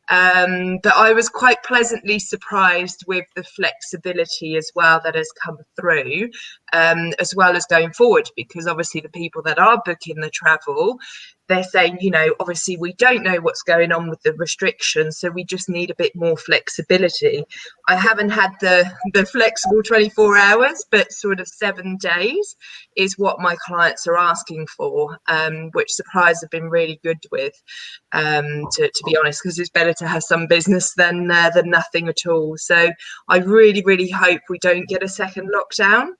But I was quite pleasantly surprised with the flexibility as well that has come through, as well as going forward, because obviously the people that are booking the travel, they're saying, obviously we don't know what's going on with the restrictions, so we just need a bit more flexibility. I haven't had the flexible 24 hours, but sort of 7 days is what my clients are asking for, which suppliers have been really good with, to be honest, because it's better to have some business than nothing at all. So I really, really hope we don't get a second lockdown.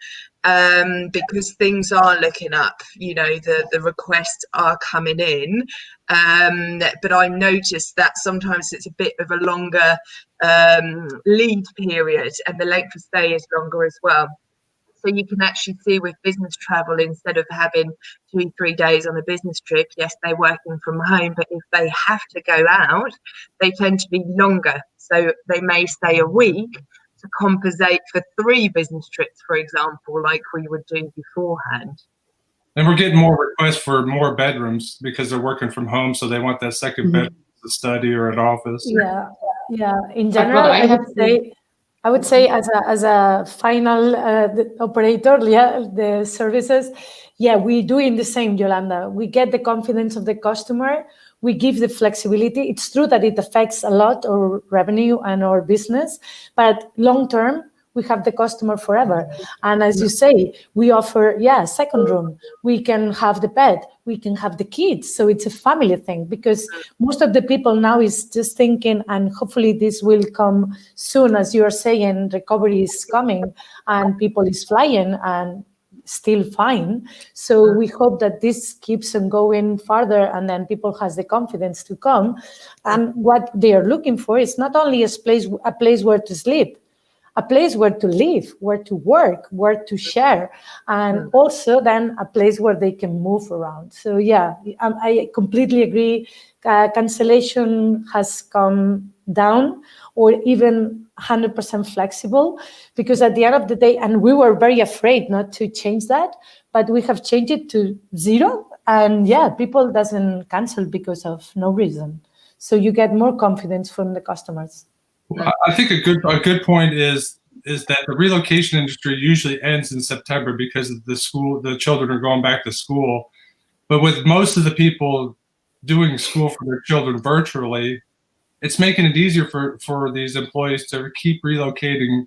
Because things are looking up, the requests are coming in, but I noticed that sometimes it's a bit of a longer lead period, and the length of stay is longer as well. So you can actually see with business travel, instead of having 2-3 days on a business trip, yes, they're working from home, but if they have to go out, they tend to be longer. So they may stay a week to compensate for 3 business trips, for example, like we would do beforehand. And we're getting more requests for more bedrooms because they're working from home, so they want that second bedroom, a study or an office. Yeah. In general, I would say as a final operator, the services, we doing the same, Yolanda. We get the confidence of the customer. We give the flexibility. It's true that it affects a lot our revenue and our business, but long term, we have the customer forever. And as you say, we offer, second room. We can have the pet. We can have the kids. So it's a family thing, because most of the people now is just thinking, and hopefully this will come soon, as you are saying, recovery is coming and people is flying and still fine. So we hope that this keeps on going further, and then people has the confidence to come. And what they are looking for is not only a place where to sleep, a place where to live, where to work, where to share, and also then a place where they can move around. So I completely agree. Cancellation has come down or even 100% flexible, because at the end of the day, and we were very afraid not to change that, but we have changed it to 0. And yeah, people doesn't cancel because of no reason. So you get more confidence from the customers. I think a good point is that the relocation industry usually ends in September because of the children are going back to school. But with most of the people doing school for their children virtually, it's making it easier for these employees to keep relocating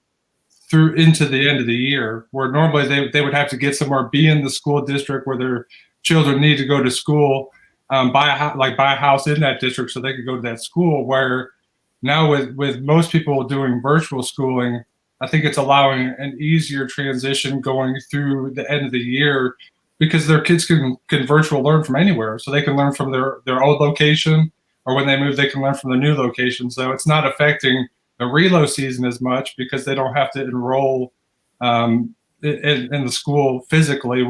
through into the end of the year, where normally they would have to get somewhere, be in the school district where their children need to go to school, buy a house in that district so they could go to that school. Where now with most people doing virtual schooling, I think it's allowing an easier transition going through the end of the year, because their kids can virtual learn from anywhere. So they can learn from their old location, or when they move, they can learn from the new location. So it's not affecting the relo season as much because they don't have to enroll in the school physically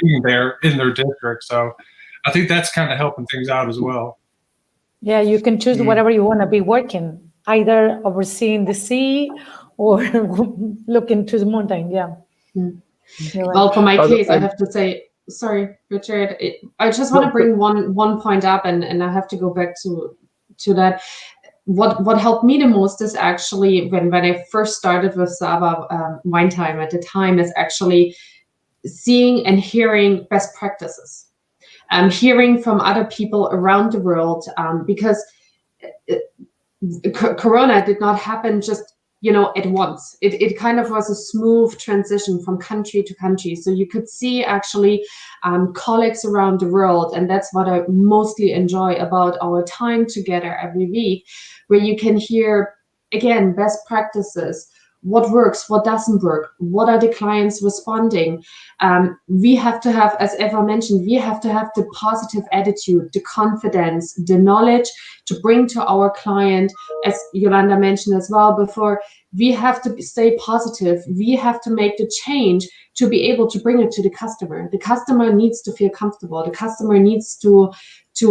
being there in their district. So I think that's kind of helping things out as well. Yeah, you can choose whatever you want to be working, either overseeing the sea or looking to the mountain. Yeah. Well, for my case, I have to say, sorry, Richard, I just want to bring one point up, and I have to go back to that. What helped me the most is actually when I first started with Saba Wine Time at the time, is actually seeing and hearing best practices, hearing from other people around the world, because Corona did not happen just at once. It kind of was a smooth transition from country to country. So you could see actually colleagues around the world, and that's what I mostly enjoy about our time together every week, where you can hear, again, best practices, what works, what doesn't work, what are the clients responding. We have to have, as Eva mentioned, we have to have the positive attitude, the confidence, the knowledge to bring to our client, as Yolanda mentioned as well before. We have to stay positive. We have to make the change to be able to bring it to the customer. The customer needs to feel comfortable. The customer needs to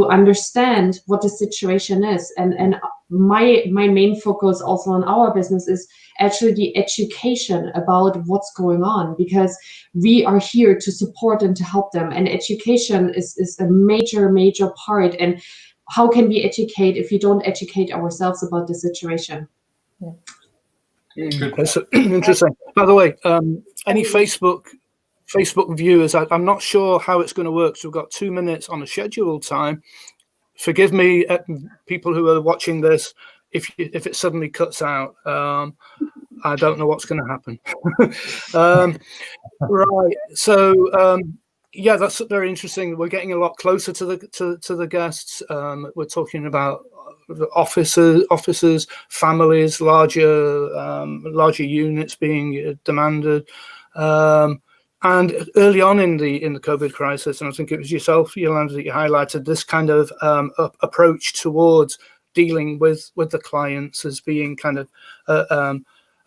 understand what the situation is. And my main focus also on our business is actually the education about what's going on, because we are here to support and to help them. And education is a major part. And how can we educate if we don't educate ourselves about the situation? That's interesting. By the way, any Facebook viewers, I'm not sure how it's going to work. So we've got 2 minutes on a scheduled time. Forgive me, people who are watching this, if it suddenly cuts out. I don't know what's going to happen. Right. So yeah, that's very interesting. We're getting a lot closer to the guests. We're talking about the offices, families, larger units being demanded. And early on in the COVID crisis, and I think it was yourself, Yolanda, that you highlighted this kind of approach towards dealing with the clients as being kind of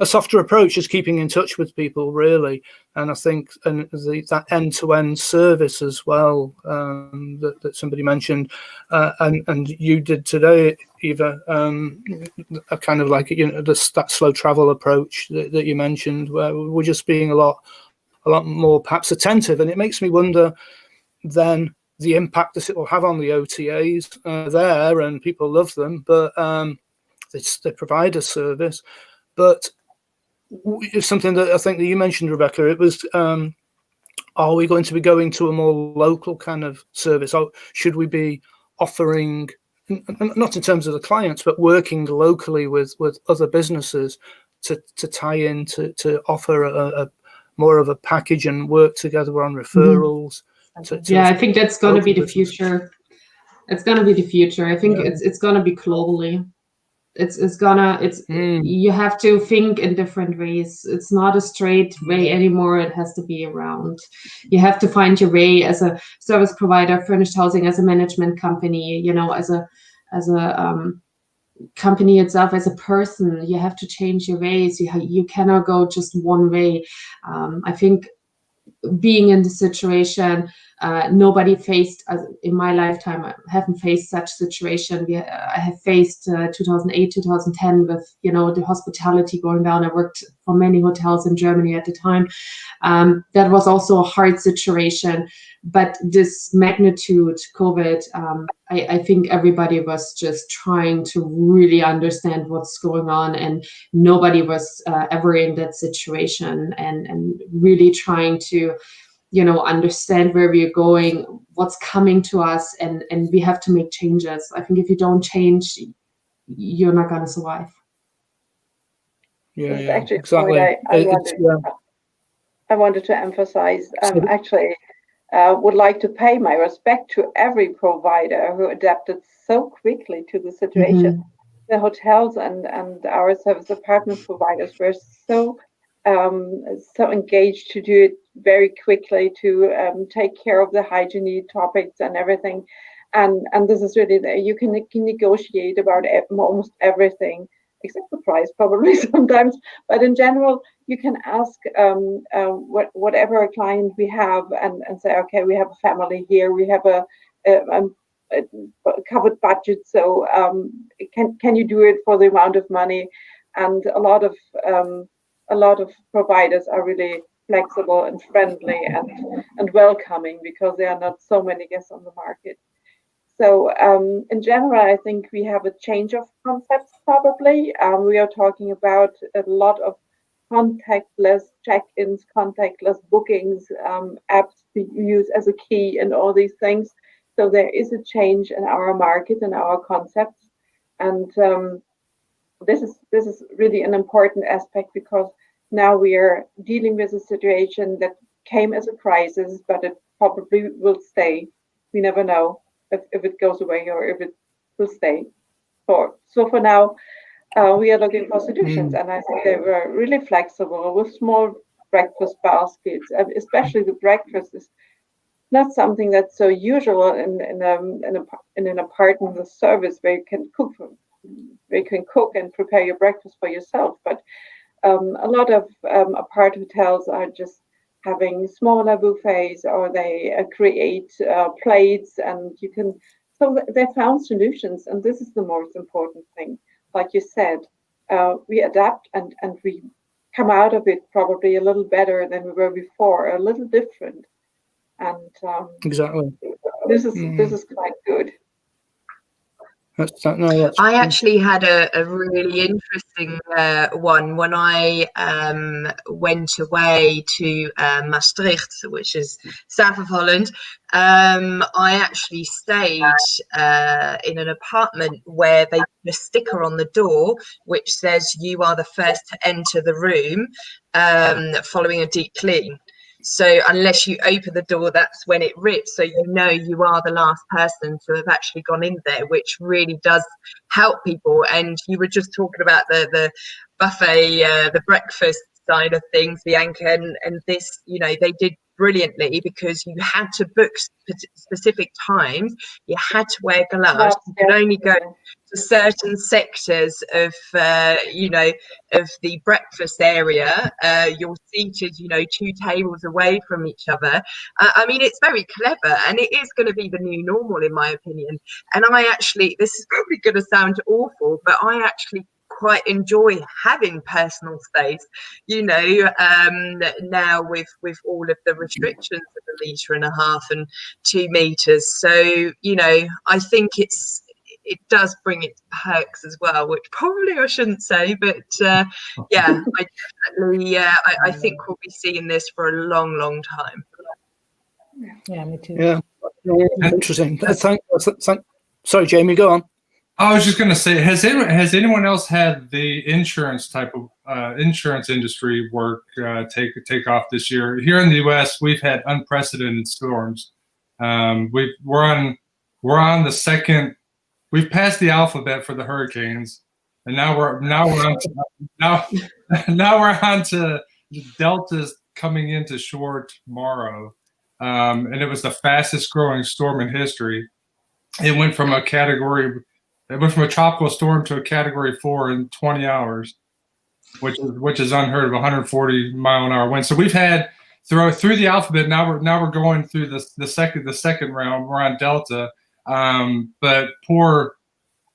a softer approach, is keeping in touch with people, really. And I think that end-to-end service as well that somebody mentioned, and you did today, Eva, a kind of like that slow travel approach that you mentioned, where we're just being a lot more perhaps attentive. And it makes me wonder then the impact that it will have on the OTAs there, and people love them, but they provide a service. But it's something that I think that you mentioned, Rebecca. It was, are we going to be going to a more local kind of service? Or should we be offering, not in terms of the clients, but working locally with other businesses to tie in, to offer a more of a package and work together on referrals? I think that's going to be the future. It's going to be the future. I think it's going to be globally. You have to think in different ways. It's not a straight way anymore. It has to be around. You have to find your way as a service provider, furnished housing, as a management company, as a company itself, as a person. You have to change your ways. You cannot go just one way. I think being in the situation Nobody faced, in my lifetime, I haven't faced such situation. I have faced 2008, 2010 with, the hospitality going down. I worked for many hotels in Germany at the time. That was also a hard situation. But this magnitude, COVID, I think everybody was just trying to really understand what's going on, and nobody was ever in that situation, and really trying to, understand where we're going, what's coming to us, and we have to make changes. I think if you don't change, you're not going to survive. Yeah, actually exactly. I wanted to emphasize, actually, would like to pay my respect to every provider who adapted so quickly to the situation. Mm-hmm. The hotels and our service apartment providers were so engaged to do it very quickly, to take care of the hygiene topics and everything. And this is really there. You can negotiate about almost everything, except the price probably sometimes. But in general, you can ask whatever client we have and say, okay, we have a family here, we have a covered budget, so can you do it for the amount of money? And a lot of providers are really flexible and friendly and welcoming, because there are not so many guests on the market. So in general, I think we have a change of concepts probably. We are talking about a lot of contactless check-ins, contactless bookings, apps we use as a key, and all these things. So there is a change in our market and our concepts. And this is really an important aspect, because now we are dealing with a situation that came as a crisis, but it probably will stay. We never know if it goes away or if it will stay. So for now, we are looking for solutions, and I think they were really flexible with small breakfast baskets. Especially the breakfast is not something that's so usual in an apartment with service where you can cook and prepare your breakfast for yourself. But a lot of apart hotels are just having smaller buffets, or they create plates, and you can. So they found solutions, and this is the most important thing. Like you said, we adapt and we come out of it probably a little better than we were before, a little different. And exactly, this is quite good. I actually had a really interesting one when I went away to Maastricht, which is south of Holland. I actually stayed in an apartment where they put a sticker on the door which says you are the first to enter the room following a deep clean. So unless you open the door, that's when it rips. So you are the last person to have actually gone in there, which really does help people. And you were just talking about the buffet, the breakfast side of things, Bianca, and this, they did brilliantly, because you had to book specific times. You had to wear gloves. You could only go to certain sectors of of the breakfast area. You're seated 2 tables away from each other. I mean, it's very clever, and it is going to be the new normal, in my opinion. And this is probably going to sound awful, but I actually quite enjoy having personal space, now with all of the restrictions of 1.5 meters and 2 meters. So I think it does bring its perks as well, which probably I shouldn't say, but I definitely I think we'll be seeing this for a long time. Yeah, me too. Yeah, interesting. Sorry, Jamie, go on. I was just going to say, has anyone else had the insurance type of insurance industry work take off this year? Here in the U.S., we've had unprecedented storms. We're on the second. We've passed the alphabet for the hurricanes, and now we're on to Delta's coming into shore tomorrow, and it was the fastest growing storm in history. It went from a tropical storm to a Category 4 in 20 hours, which is unheard of, 140-mile-an-hour wind. So we've had through the alphabet. Now we're going through the second round. We're on Delta, but poor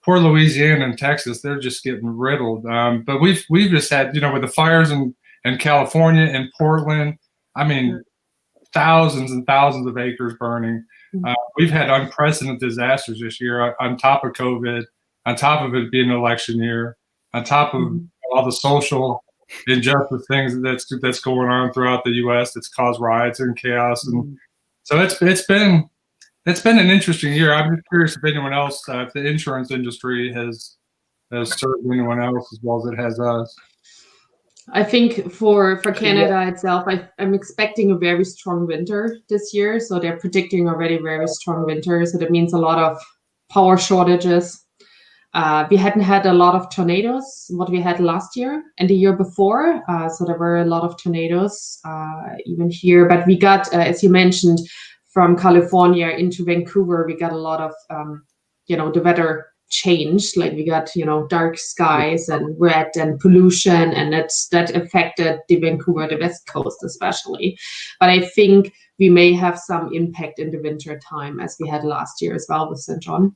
Louisiana and Texas, they're just getting riddled. But we've just had, with the fires in California and Portland, I mean, thousands and thousands of acres burning. We've had unprecedented disasters this year on top of COVID, on top of it being an election year, on top of all the social injustice things that's going on throughout the U.S. that's caused riots and chaos. And so it's been an interesting year. I'm just curious if anyone else, if the insurance industry has served anyone else as well as it has us. I think for Canada itself, I'm expecting a very strong winter this year. So they're predicting already very strong winter. So that means a lot of power shortages. We hadn't had a lot of tornadoes, what we had last year and the year before. So there were a lot of tornadoes even here. But we got, as you mentioned, from California into Vancouver, we got a lot of, the weather changed. Like we got, dark skies and red and pollution, and that affected the Vancouver, the West Coast especially. But I think we may have some impact in the winter time as we had last year as well with St. John.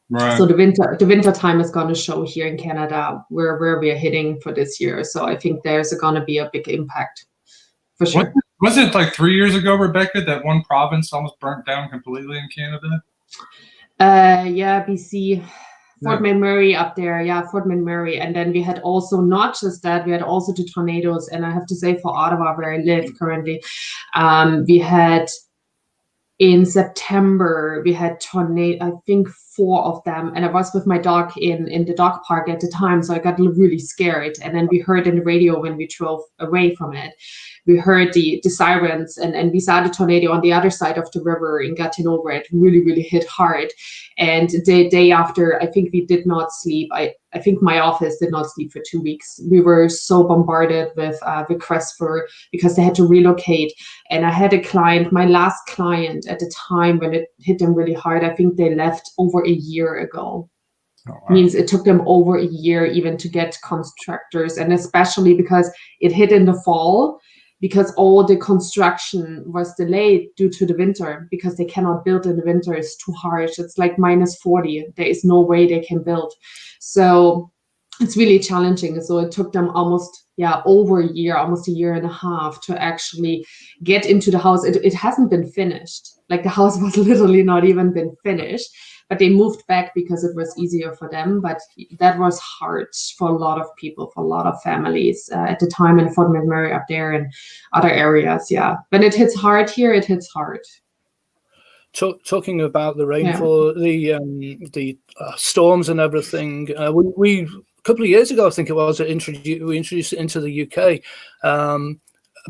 Right. So the winter time is going to show here in Canada where we are hitting for this year. So I think there's going to be a big impact for sure. Was it like 3 years ago, Rebecca, that one province almost burnt down completely in Canada? Yeah, BC. Fort McMurray up there, Fort McMurray. And then we had also not just that, we had also the tornadoes. And I have to say for Ottawa, where I live currently, we had in September, we had tornado, I think 4 of them. And I was with my dog in the dog park at the time, so I got really scared. And then we heard in the radio when we drove away from it, we heard the sirens, and we saw the tornado on the other side of the river in Gatineau, where it really, really hit hard. And the day after, I think we did not sleep. I think my office did not sleep for 2 weeks. We were so bombarded with requests because they had to relocate. And I had a client, my last client at the time when it hit them really hard, I think they left over a year ago. Oh, wow. Means it took them over a year even to get contractors, and especially because it hit in the fall, because all the construction was delayed due to the winter, because they cannot build in the winter. It's too harsh. It's like -40. There is no way they can build. So it's really challenging. So it took them almost over a year, almost a year and a half to actually get into the house. It hasn't been finished. Like the house was literally not even been finished. But they moved back because it was easier for them. But that was hard for a lot of people, for a lot of families at the time in Fort McMurray up there and other areas. Yeah, when it hits hard here, it hits hard. Talking about the rainfall, the storms and everything, we a couple of years ago, I think it was, we introduced it into the UK.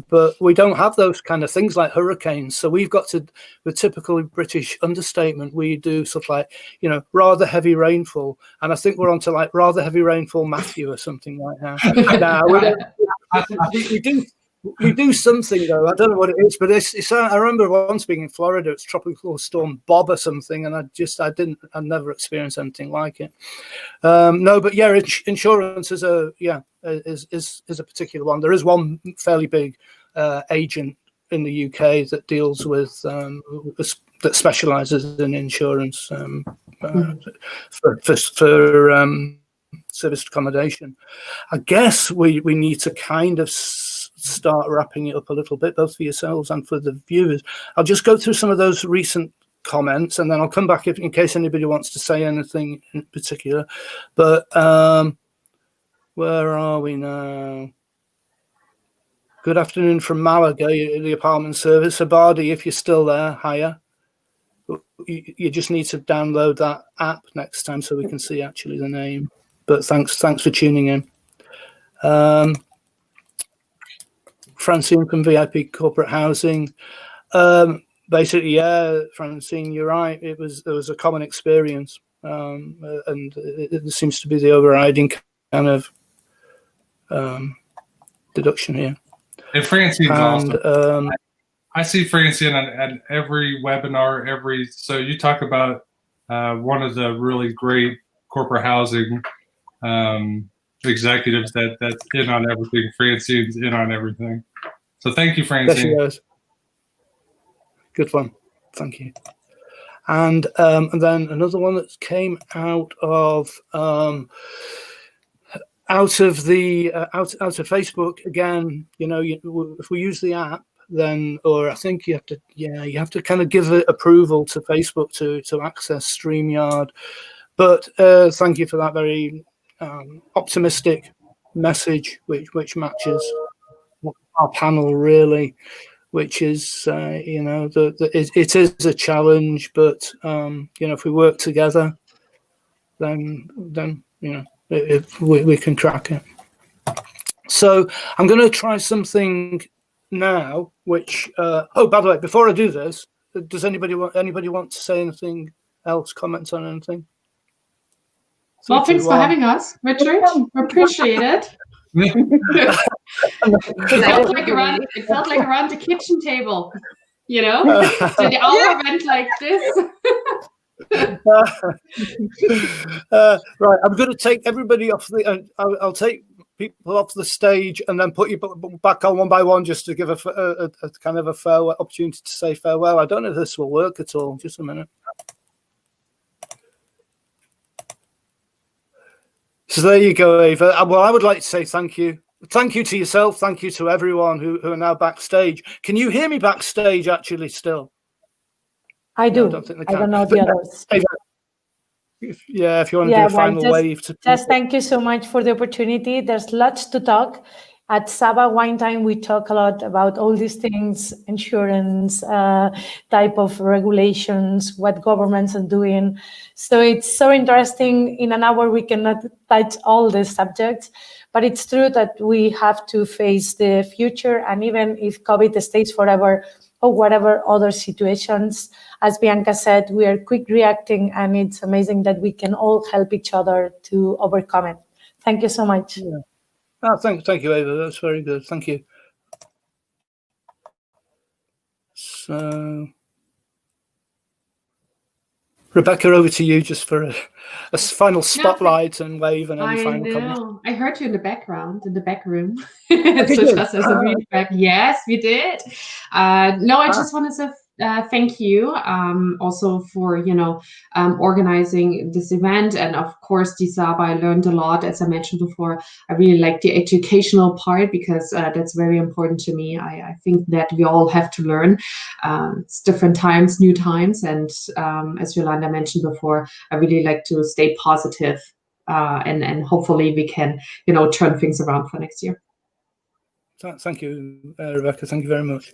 But we don't have those kind of things like hurricanes. So we've got to, with typical British understatement, we do stuff like, rather heavy rainfall. And I think we're on to like rather heavy rainfall Matthew or something like that. Now, we do something though. I don't know what it is, but it's I remember once being in Florida, it's Tropical Storm Bob or something. And I never experienced anything like it. No, but insurance is is a particular one. There is one fairly big agent in the UK that deals with that specialises in insurance for serviced accommodation. I guess we need to kind of start wrapping it up a little bit, both for yourselves and for the viewers. I'll just go through some of those recent comments, and then I'll come back in case anybody wants to say anything in particular. But where are we now? Good afternoon from Malaga, the apartment service. Abadi, if you're still there, hiya. You just need to download that app next time so we can see actually the name. But thanks for tuning in. Francine from VIP Corporate Housing. Basically, Francine, you're right. There was a common experience, and it seems to be the overriding kind of deduction here. And Francine's awesome. I see Francine at every webinar. So you talk about one of the really great corporate housing executives that's in on everything. Francine's in on everything. So thank you, Francine. Good one. Thank you. And then another one that came out of Facebook again. If we use the app, then, or I think you have to kind of give approval to Facebook to access StreamYard. But thank you for that very optimistic message, which matches our panel really, which is it is a challenge, but if we work together, then we can crack it. So I'm going to try something now, which by the way, before I do this, does anybody want to say anything else, comment on anything? Well, thanks for having us, Richard. Appreciate it. It felt like around the kitchen table, So the hour went like this. Right, I'm going to take everybody off the. I'll take people off the stage and then put you back on one by one, just to give a kind of a farewell opportunity to say farewell. I don't know if this will work at all. Just a minute. So there you go, Eva. Well, I would like to say thank you. Thank you to yourself. Thank you to everyone who are now backstage. Can you hear me backstage actually still? I do. No, I don't know the others. Eva, if you want to do a final wave. Just thank you so much for the opportunity. There's lots to talk. At Saba Wine Time, we talk a lot about all these things, insurance, type of regulations, what governments are doing. So it's so interesting. In an hour, we cannot touch all the subjects, but it's true that we have to face the future. And even if COVID stays forever or whatever other situations, as Bianca said, we are quick reacting, and it's amazing that we can all help each other to overcome it. Thank you so much. Yeah. Oh, thank you, Eva. That's very good. Thank you. So, Rebecca, over to you just for a final spotlight and wave and any final comments. I heard you in the background, in the back room. Just as a feedback. Yes, we did. I just want to say thank you also for organizing this event, and of course DiSaba. I learned a lot, as I mentioned before. I really like the educational part, because that's very important to me. I think that we all have to learn. It's different times, new times, and as Yolanda mentioned before, I really like to stay positive, and hopefully we can turn things around for next year. Thank you, Rebecca. Thank you very much.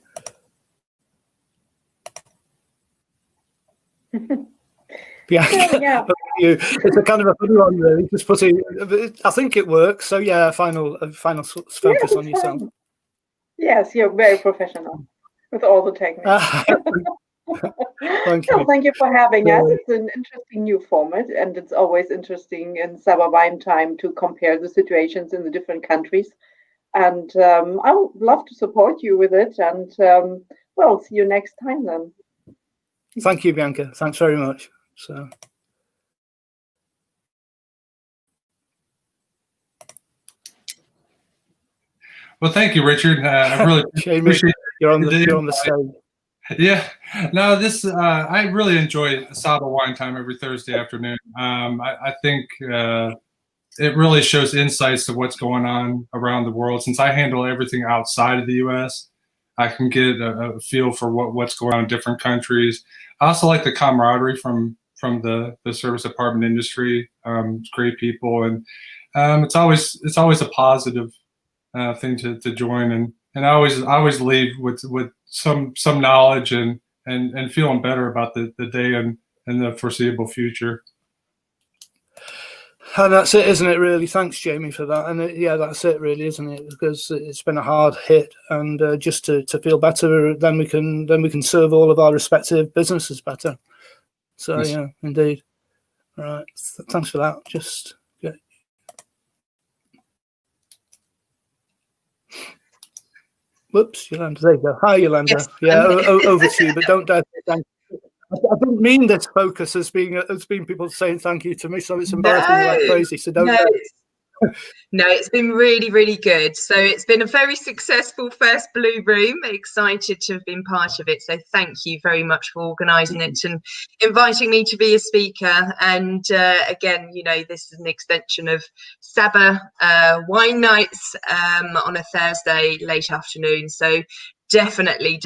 Yeah. It's a kind of a funny one, really. Just putting, I think it works. So yeah, final focus on yourself. Yes, you're very professional with all the techniques. Thank you for having us. It's an interesting new format, and it's always interesting in Saba Wine Time to compare the situations in the different countries. And I would love to support you with it. And see you next time then. Thank you, Bianca. Thanks very much. So. Well, thank you, Richard. I really appreciate you're on the stage. Yeah, no, I really enjoy Saba Wine Time every Thursday afternoon. I think it really shows insights to what's going on around the world. Since I handle everything outside of the U.S., I can get a feel for what's going on in different countries. I also like the camaraderie from the service department industry. It's great people, and it's always a positive thing to join, and I always leave with some knowledge and feeling better about the day and the foreseeable future. And that's it, isn't it, really? Thanks, Jamie, for that. And that's it, really, isn't it? Because it's been a hard hit, and just to feel better, then we can serve all of our respective businesses better. So yes. Yeah, indeed. All right, thanks for that. Just yeah. Whoops, Yolanda. There you go. Hi, Yolanda. Yes. Yeah, over to you, but don't dare say thank you. I didn't mean this focus as being people saying thank you to me, so it's embarrassing like crazy. So don't. No, it's been really, really good. So it's been a very successful first Blue Room. Excited to have been part of it. So thank you very much for organising it and inviting me to be a speaker. And again, you know, this is an extension of Saba wine nights on a Thursday late afternoon. So definitely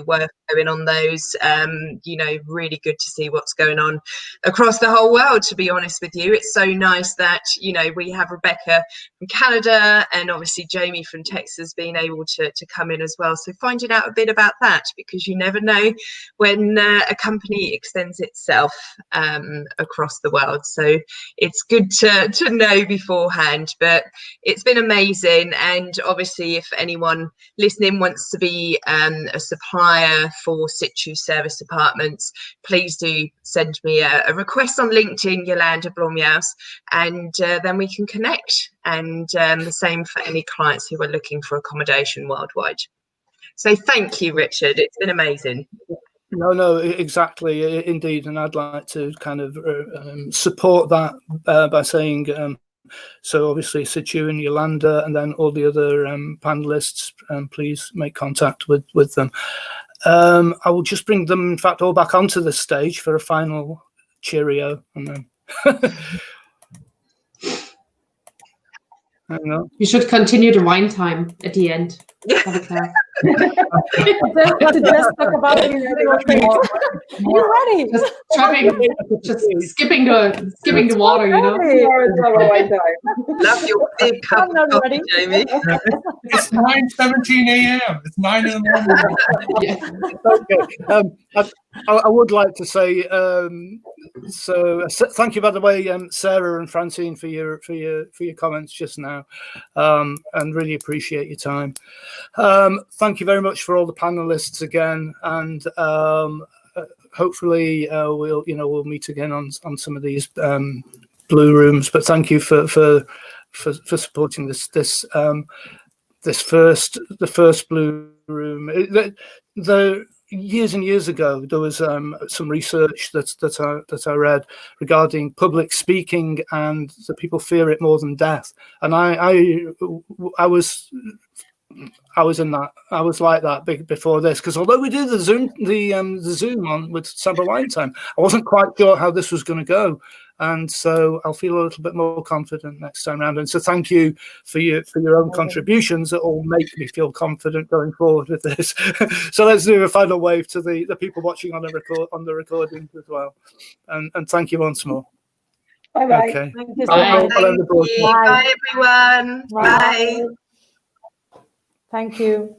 worth going on those. You know, really good to see what's going on across the whole world, to be honest with you. It's so nice that, you know, we have Rebecca from Canada and obviously Jamie from Texas being able to come in as well. So finding out a bit about that, because you never know when a company extends itself across the world. So it's good to know beforehand, but it's been amazing. And obviously if anyone listening wants to be a supplier for situ service apartments, please do send me a request on LinkedIn, Yolanda Blomjaus, and then we can connect. And the same for any clients who are looking for accommodation worldwide. So thank you, Richard. It's been amazing. No, exactly, indeed. And I'd like to kind of support that by saying, so obviously Situ and Yolanda, and then all the other panelists, please make contact with them. I will just bring them, in fact, all back onto the stage for a final cheerio. And then hang on. You should continue the wine time at the end. Just talk about it. You're ready. Just skipping the water, you know. Love your big cup of coffee, Jamie. It's 9:17 a.m. It's 9 in the morning. Okay. I would like to say so thank you, by the way, Sarah and Francine, for your comments just now, and really appreciate your time. Thank you very much for all the panelists again, and hopefully we'll meet again on some of these Blue Rooms. But thank you for supporting the first Blue Room. The years and years ago, there was some research that I read regarding public speaking, and that people fear it more than death. And I was in that. I was like that before this, because although we did the Zoom on with Saba Wine Time, I wasn't quite sure how this was going to go, and so I'll feel a little bit more confident next time round. And so thank you for your own contributions that all make me feel confident going forward with this. So let's do a final wave to the people watching on the recordings as well, and thank you once more. Bye bye. Okay. Thank you so Bye. much. Bye, everyone. Bye. Thank you.